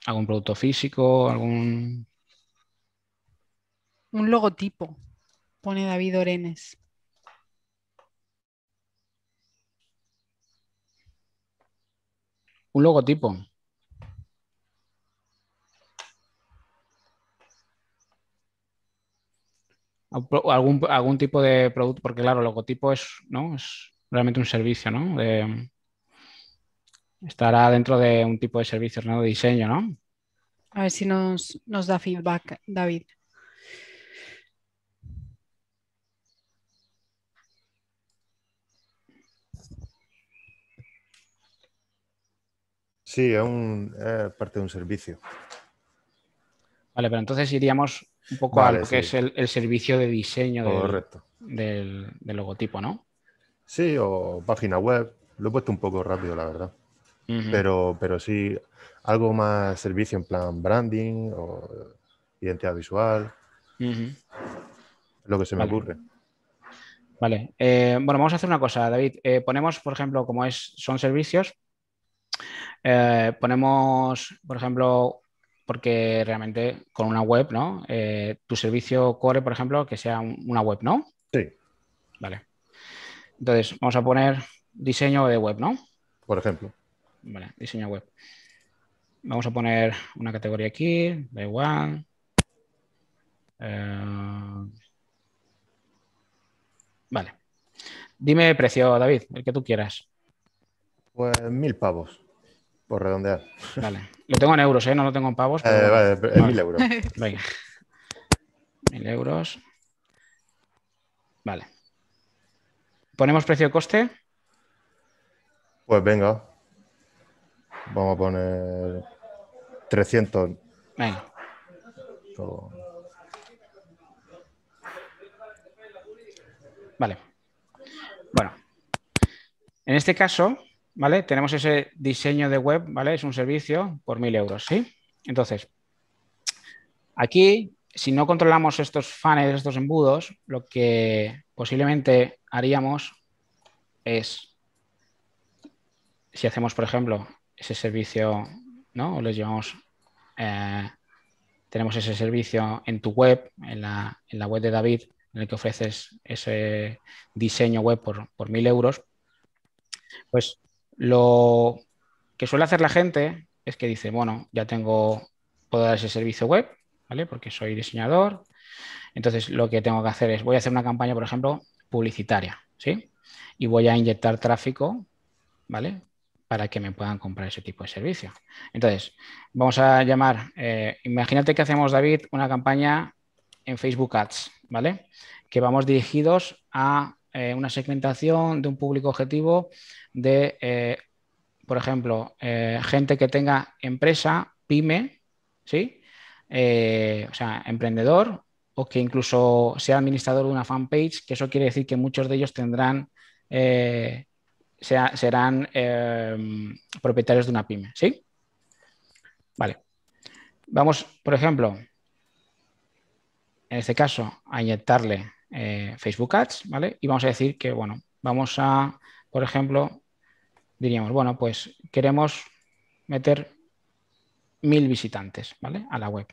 ¿Algún producto físico? ¿Algún...? Un logotipo, pone David Orenes. Un logotipo. Algún tipo de producto, porque claro, el logotipo ¿no? Es realmente un servicio, ¿no? Estará dentro de un tipo de servicios, ¿no? De diseño, ¿no? A ver si nos da feedback, David. Sí, es parte de un servicio. Vale, pero entonces iríamos un poco a Vale, lo que sí, es el servicio de diseño correcto. del logotipo, ¿no? Sí, o página web. Lo he puesto un poco rápido, la verdad. Pero sí, algo más servicio en plan branding o identidad visual. Es lo que se me Vale. ocurre. Vale. Bueno, vamos a hacer una cosa, David. Ponemos, por ejemplo, como son servicios, ponemos, por ejemplo, porque realmente con una web, ¿no? Tu servicio core, por ejemplo, que sea una web, ¿no? Sí, Vale. Entonces, vamos a poner diseño de web, ¿no? por ejemplo. Vale, diseño web. Vamos a poner una categoría aquí, da igual. Vale. Dime el precio, David, el que tú quieras. Pues 1000 pavos, por redondear. Vale. Lo tengo en euros, ¿eh? No lo tengo en pavos, pero bueno. Vale, Vale. 1000 euros. Venga. 1000 euros. Vale. ¿Ponemos precio-coste? Pues venga, vamos a poner 300. Venga. Vale. Bueno. En este caso, ¿vale? Tenemos ese diseño de web, ¿vale? Es un servicio por 1000 euros, ¿sí? Entonces, aquí, si no controlamos estos funnels, estos embudos, lo que posiblemente haríamos es, si hacemos, por ejemplo, ese servicio, ¿no? O les llevamos, tenemos ese servicio en tu web, en la web de David, en el que ofreces ese diseño web por 1000 euros, pues lo que suele hacer la gente es que dice, bueno, ya puedo dar ese servicio web, ¿vale? Porque soy diseñador. Entonces, lo que tengo que hacer es, voy a hacer una campaña, por ejemplo, publicitaria, ¿sí? Y voy a inyectar tráfico, ¿vale? Para que me puedan comprar ese tipo de servicio. Entonces, vamos a llamar, imagínate que hacemos, David, una campaña en Facebook Ads, ¿vale? Que vamos dirigidos a una segmentación de un público objetivo de, por ejemplo, gente que tenga empresa, pyme, ¿sí? O sea, emprendedor o que incluso sea administrador de una fanpage, que eso quiere decir que muchos de ellos tendrán, serán propietarios de una pyme, ¿sí? Vale. Vamos, por ejemplo, en este caso, a inyectarle Facebook Ads, ¿vale? Y vamos a decir que, bueno, vamos a, por ejemplo, diríamos, bueno, pues queremos meter 1000 visitantes, ¿vale? A la web.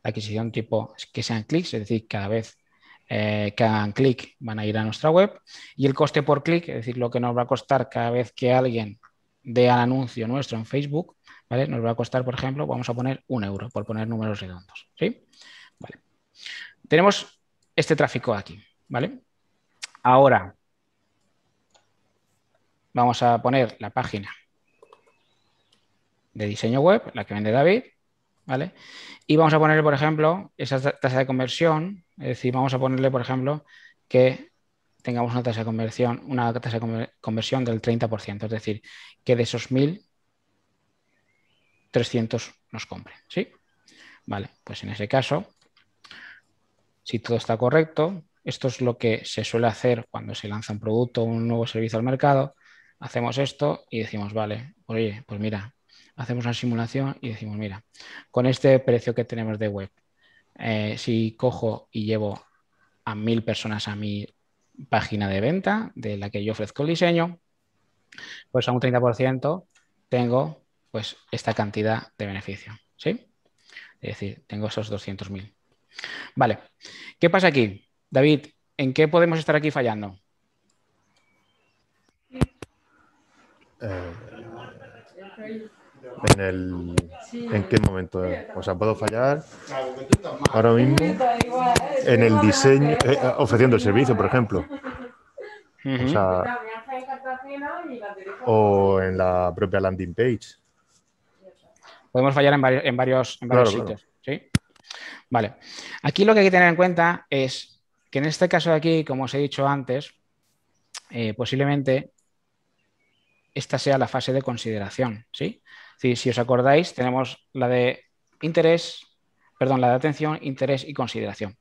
La adquisición tipo que sean clics, es decir, cada vez que hagan clic van a ir a nuestra web. Y el coste por clic, es decir, lo que nos va a costar cada vez que alguien dé al anuncio nuestro en Facebook, ¿vale? Nos va a costar, por ejemplo, vamos a poner 1 euro, por poner números redondos, ¿sí? Vale. Tenemos este tráfico aquí, ¿vale? Ahora vamos a poner la página de diseño web, la que vende David, ¿vale? Y vamos a ponerle, por ejemplo, esa tasa de conversión, es decir, vamos a ponerle, por ejemplo, que tengamos una tasa de conversión del 30%, es decir, que de esos 1000, 300 nos compren, ¿sí? Vale, pues en ese caso, si todo está correcto, esto es lo que se suele hacer cuando se lanza un producto o un nuevo servicio al mercado. Hacemos esto y decimos, vale, oye, pues mira, hacemos una simulación y decimos, mira, con este precio que tenemos de web, si cojo y llevo a 1000 personas a mi página de venta de la que yo ofrezco el diseño, pues a un 30% tengo pues esta cantidad de beneficio, ¿sí? Es decir, tengo esos 200.000. Vale, ¿qué pasa aquí? David, ¿en qué podemos estar aquí fallando? ¿En qué momento? O sea, puedo fallar ahora mismo en el diseño, ofreciendo el servicio, por ejemplo. O sea, o en la propia landing page. Podemos fallar en varios Claro, sitios, ¿sí? Vale. Aquí lo que hay que tener en cuenta es que en este caso de aquí, como os he dicho antes, posiblemente esta sea la fase de consideración, ¿sí? Si os acordáis, tenemos la de la de atención, interés y consideración.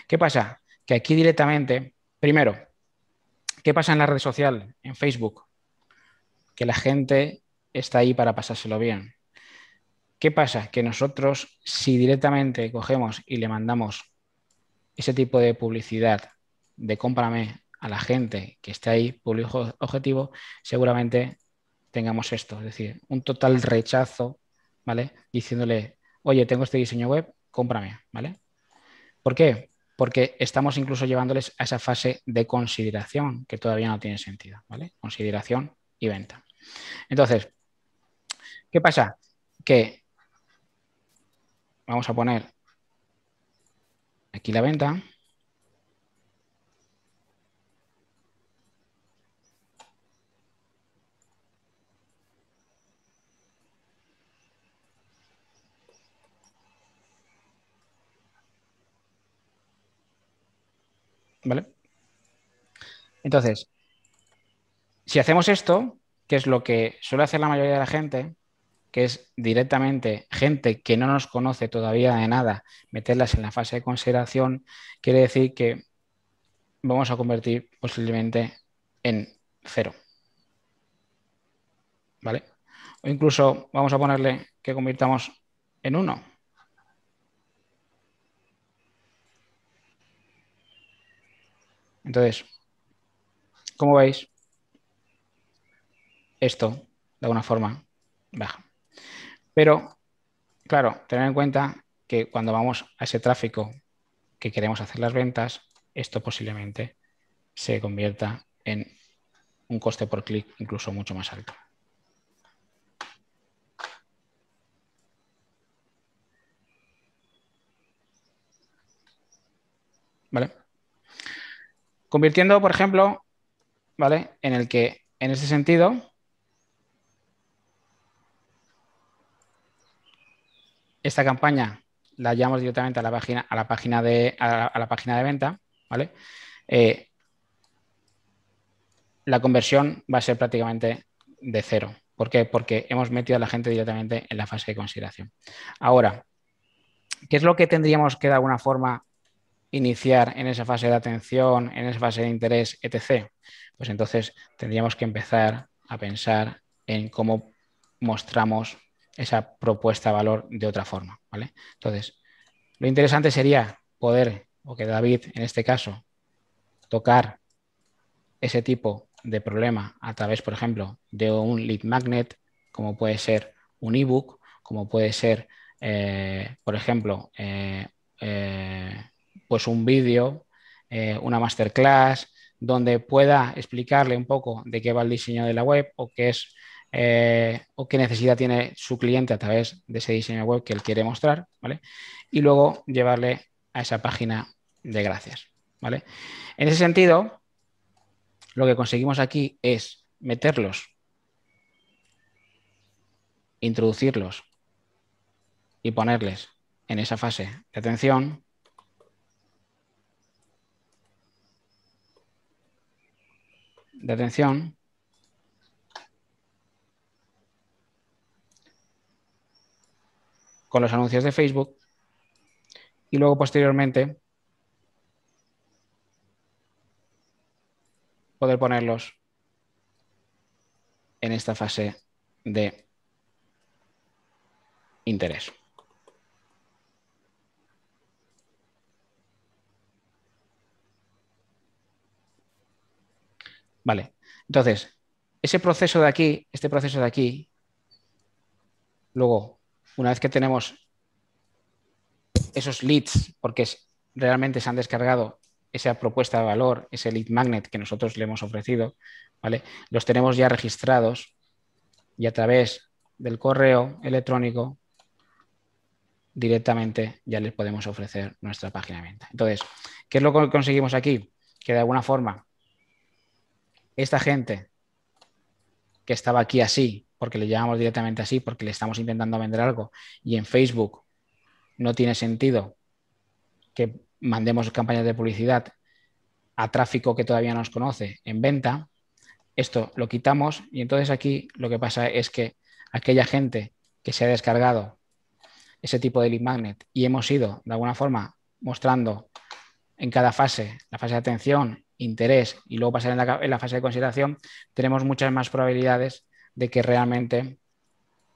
¿Qué pasa? Que aquí directamente, primero, ¿qué pasa en la red social, en Facebook? Que la gente está ahí para pasárselo bien. ¿Qué pasa? Que nosotros, si directamente cogemos y le mandamos ese tipo de publicidad de cómprame a la gente que está ahí, público objetivo, seguramente tengamos esto, es decir, un total rechazo, ¿vale? Diciéndole, oye, tengo este diseño web, cómprame, ¿vale? ¿Por qué? Porque estamos incluso llevándoles a esa fase de consideración que todavía no tiene sentido, ¿vale? Consideración y venta. Entonces, ¿qué pasa? Que vamos a poner aquí la venta. ¿vale? Entonces, si hacemos esto, que es lo que suele hacer la mayoría de la gente, que es directamente gente que no nos conoce todavía de nada, meterlas en la fase de consideración, quiere decir que vamos a convertir posiblemente en 0. ¿Vale? O incluso vamos a ponerle que convirtamos en 1. Entonces, como veis, esto de alguna forma baja. Pero, claro, tener en cuenta que cuando vamos a ese tráfico que queremos hacer las ventas, esto posiblemente se convierta en un coste por clic incluso mucho más alto. ¿Vale? Convirtiendo, por ejemplo, ¿vale? En el que, en ese sentido, esta campaña la llevamos directamente a la página de venta, ¿vale? La conversión va a ser prácticamente de 0. ¿Por qué? Porque hemos metido a la gente directamente en la fase de consideración. Ahora, ¿qué es lo que tendríamos que de alguna forma iniciar en esa fase de atención, en esa fase de interés, etc.? Pues entonces tendríamos que empezar a pensar en cómo mostramos esa propuesta de valor de otra forma, ¿vale? Entonces, lo interesante sería poder, o que David, en este caso, tocar ese tipo de problema a través, por ejemplo, de un lead magnet, como puede ser un ebook, como puede ser, por ejemplo, pues un vídeo, una masterclass, donde pueda explicarle un poco de qué va el diseño de la web o qué es o qué necesidad tiene su cliente a través de ese diseño web que él quiere mostrar, ¿vale? Y luego llevarle a esa página de gracias, ¿vale? En ese sentido, lo que conseguimos aquí es meterlos, introducirlos y ponerles en esa fase de atención. Con los anuncios de Facebook y luego posteriormente poder ponerlos en esta fase de interés. Vale, entonces, este proceso de aquí, luego, una vez que tenemos esos leads, porque realmente se han descargado esa propuesta de valor, ese lead magnet que nosotros le hemos ofrecido, ¿vale? Los tenemos ya registrados y a través del correo electrónico directamente ya les podemos ofrecer nuestra página de venta. Entonces, ¿qué es lo que conseguimos aquí? Que de alguna forma esta gente que estaba aquí así, porque le llamamos directamente así, porque le estamos intentando vender algo y en Facebook no tiene sentido que mandemos campañas de publicidad a tráfico que todavía no nos conoce en venta, esto lo quitamos y entonces aquí lo que pasa es que aquella gente que se ha descargado ese tipo de lead magnet y hemos ido de alguna forma mostrando en cada fase, la fase de atención, interés y luego pasar en la fase de consideración, tenemos muchas más probabilidades de que realmente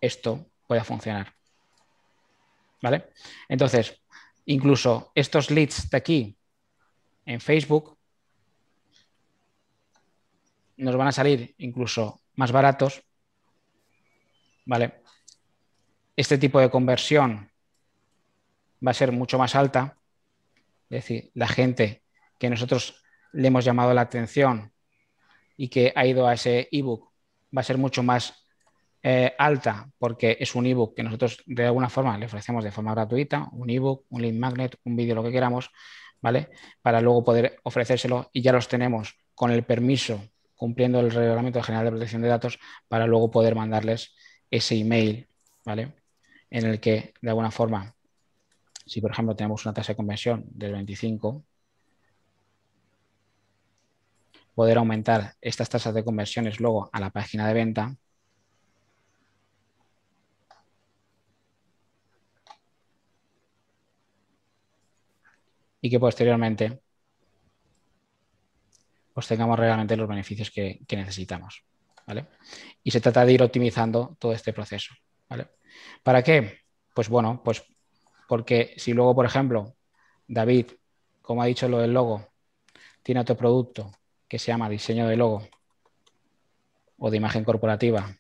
esto pueda funcionar. ¿Vale? Entonces, incluso estos leads de aquí en Facebook nos van a salir incluso más baratos, ¿vale? Este tipo de conversión va a ser mucho más alta, es decir, la gente que nosotros le hemos llamado la atención y que ha ido a ese ebook va a ser mucho más alta porque es un ebook que nosotros de alguna forma le ofrecemos de forma gratuita, un ebook, un lead magnet, un vídeo, lo que queramos, ¿vale? Para luego poder ofrecérselo y ya los tenemos con el permiso, cumpliendo el Reglamento General de Protección de Datos, para luego poder mandarles ese email, ¿vale? En el que de alguna forma, si por ejemplo tenemos una tasa de conversión del 25, poder aumentar estas tasas de conversiones luego a la página de venta. Y que posteriormente pues tengamos realmente los beneficios que necesitamos, ¿vale? Y se trata de ir optimizando todo este proceso, ¿vale? ¿Para qué? Pues bueno, pues porque si luego, por ejemplo, David, como ha dicho lo del logo, tiene otro producto que se llama diseño de logo o de imagen corporativa,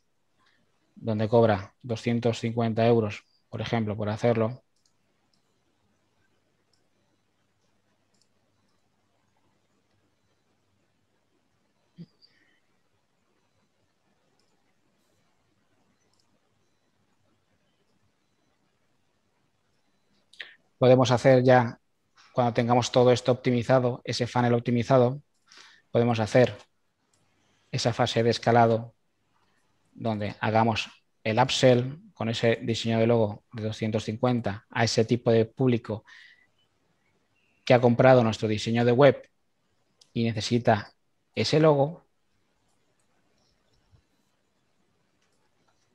donde cobra 250 euros, por ejemplo, por hacerlo, podemos hacer ya, cuando tengamos todo esto optimizado, ese funnel optimizado, podemos hacer esa fase de escalado donde hagamos el upsell con ese diseño de logo de 250 a ese tipo de público que ha comprado nuestro diseño de web y necesita ese logo,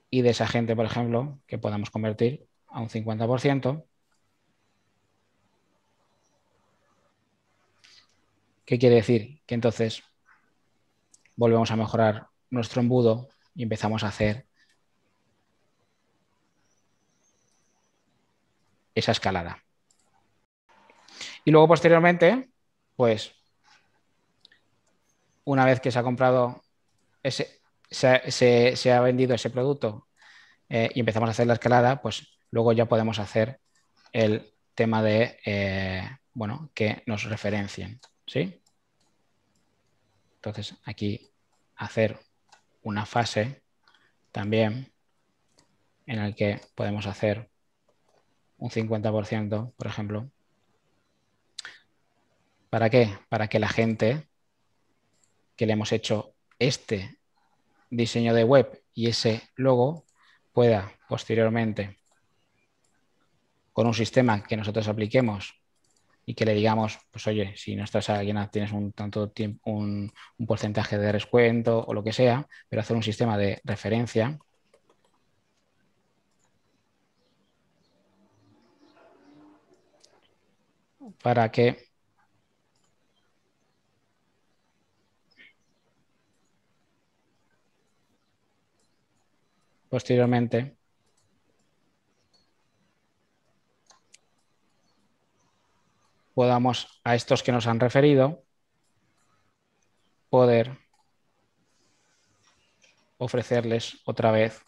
y de esa gente, por ejemplo, que podamos convertir a un 50%. ¿Qué quiere decir? Que entonces volvemos a mejorar nuestro embudo y empezamos a hacer esa escalada. Y luego posteriormente, pues una vez que se ha comprado se ha vendido ese producto y empezamos a hacer la escalada, pues luego ya podemos hacer el tema de, bueno, que nos referencien, ¿sí? Entonces aquí hacer una fase también en la que podemos hacer un 50%, por ejemplo. ¿Para qué? Para que la gente que le hemos hecho este diseño de web y ese logo pueda posteriormente, con un sistema que nosotros apliquemos y que le digamos, pues oye, si no estás alguien tienes un tanto tiempo, un porcentaje de descuento o lo que sea, pero hacer un sistema de referencia para que posteriormente podamos a estos que nos han referido poder ofrecerles otra vez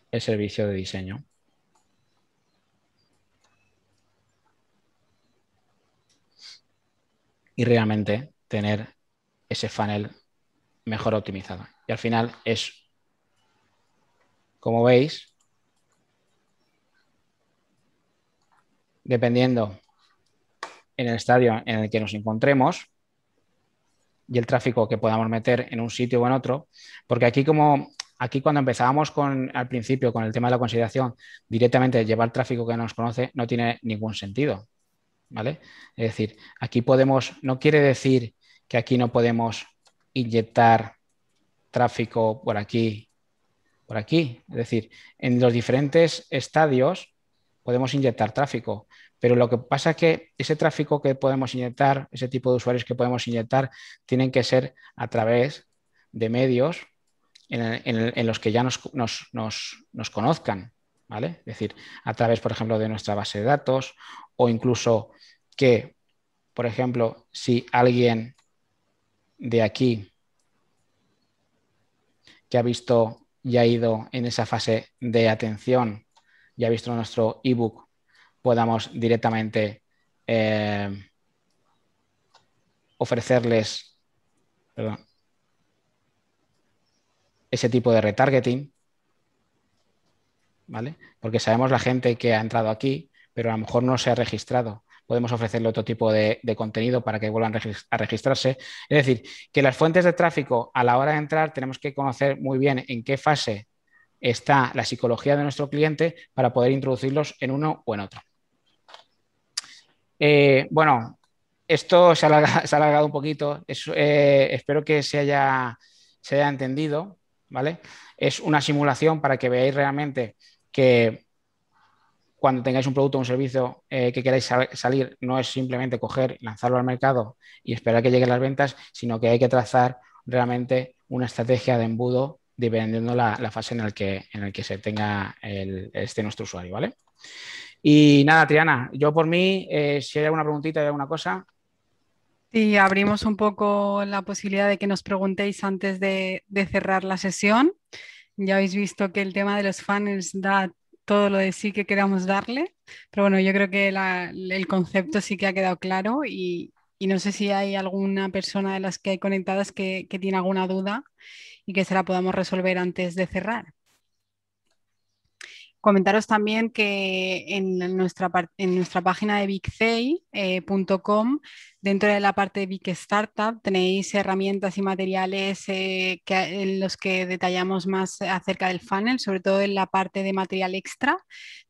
el servicio de diseño. Y realmente tener ese funnel mejor optimizado. Y al final es, como veis, dependiendo en el estadio en el que nos encontremos y el tráfico que podamos meter en un sitio o en otro, porque aquí cuando empezábamos al principio con el tema de la consideración, directamente llevar tráfico que nos conoce no tiene ningún sentido, ¿vale? Es decir, aquí no quiere decir que aquí no podemos inyectar tráfico por aquí. Es decir, en los diferentes estadios podemos inyectar tráfico, pero lo que pasa es que ese tráfico que podemos inyectar, ese tipo de usuarios que podemos inyectar, tienen que ser a través de medios en los que ya nos conozcan, ¿vale? Es decir, a través, por ejemplo, de nuestra base de datos o incluso que, por ejemplo, si alguien de aquí que ha visto y ha ido en esa fase de atención y ha visto nuestro ebook, podamos directamente ofrecerles ese tipo de retargeting, ¿vale? Porque sabemos la gente que ha entrado aquí, pero a lo mejor no se ha registrado. Podemos ofrecerle otro tipo de contenido para que vuelvan a registrarse. Es decir, que las fuentes de tráfico a la hora de entrar tenemos que conocer muy bien en qué fase está la psicología de nuestro cliente para poder introducirlos en uno o en otro. Bueno, esto se ha alargado un poquito. Espero que se haya entendido, ¿vale? Es una simulación para que veáis realmente que cuando tengáis un producto o un servicio que queráis salir, no es simplemente coger, lanzarlo al mercado y esperar que lleguen las ventas, sino que hay que trazar realmente una estrategia de embudo dependiendo la fase en el que se tenga nuestro usuario, ¿vale? Y nada, Triana, yo por mí, si hay alguna preguntita, hay alguna cosa. Sí, abrimos un poco la posibilidad de que nos preguntéis antes de cerrar la sesión. Ya habéis visto que el tema de los funnels da todo lo de sí que queramos darle, pero bueno, yo creo que el concepto sí que ha quedado claro y no sé si hay alguna persona de las que hay conectadas que tiene alguna duda y que se la podamos resolver antes de cerrar. Comentaros también que en nuestra página de bigzey.com, dentro de la parte de Big Startup, tenéis herramientas y materiales en los que detallamos más acerca del funnel, sobre todo en la parte de material extra.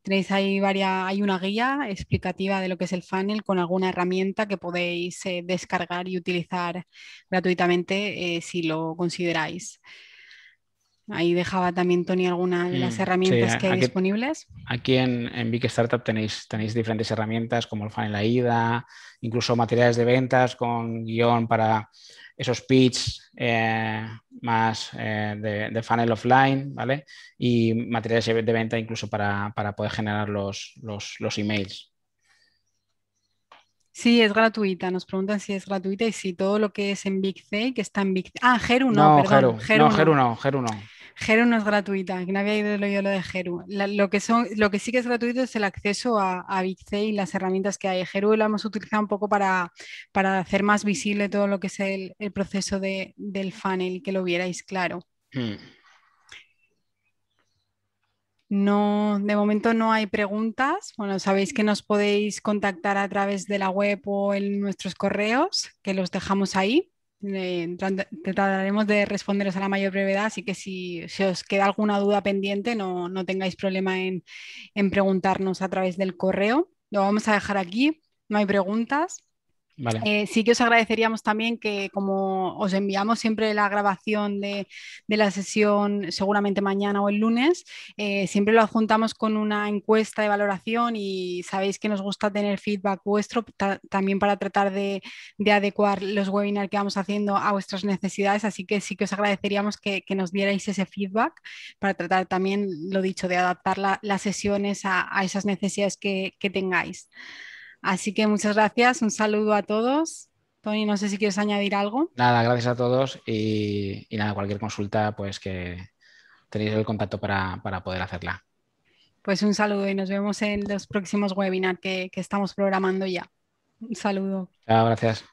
Tenéis ahí hay una guía explicativa de lo que es el funnel con alguna herramienta que podéis descargar y utilizar gratuitamente si lo consideráis. Ahí dejaba también Tony alguna de las herramientas que hay disponibles. Aquí en Big Startup tenéis diferentes herramientas como el funnel AIDA, incluso materiales de ventas con guión para esos pitch más de funnel offline, ¿vale? Y materiales de venta incluso para poder generar los emails. Sí, es gratuita. Nos preguntan si es gratuita y si todo lo que es en BigZey, que está en Big... Geru no, perdón. Geru no. Geru no es gratuita, que no había ido yo lo de Geru. Lo que sí que es gratuito es el acceso a BigZey y las herramientas que hay. Geru la hemos utilizado un poco para hacer más visible todo lo que es el proceso del funnel y que lo vierais claro. No, de momento no hay preguntas. Bueno, sabéis que nos podéis contactar a través de la web o en nuestros correos, que los dejamos ahí. Trataremos de responderos a la mayor brevedad, así que si os queda alguna duda pendiente, no tengáis problema en preguntarnos a través del correo. Lo vamos a dejar aquí, no hay preguntas. Vale. Sí que os agradeceríamos también que, como os enviamos siempre la grabación de la sesión, seguramente mañana o el lunes, siempre lo adjuntamos con una encuesta de valoración y sabéis que nos gusta tener feedback vuestro también para tratar de adecuar los webinars que vamos haciendo a vuestras necesidades, así que sí que os agradeceríamos que nos dierais ese feedback para tratar también, lo dicho, de adaptar las sesiones a esas necesidades que tengáis. Así que muchas gracias, un saludo a todos. Tony, no sé si quieres añadir algo. Nada, gracias a todos y nada, cualquier consulta, pues que tenéis el contacto para poder hacerla. Pues un saludo y nos vemos en los próximos webinars que estamos programando ya. Un saludo. Chao, gracias.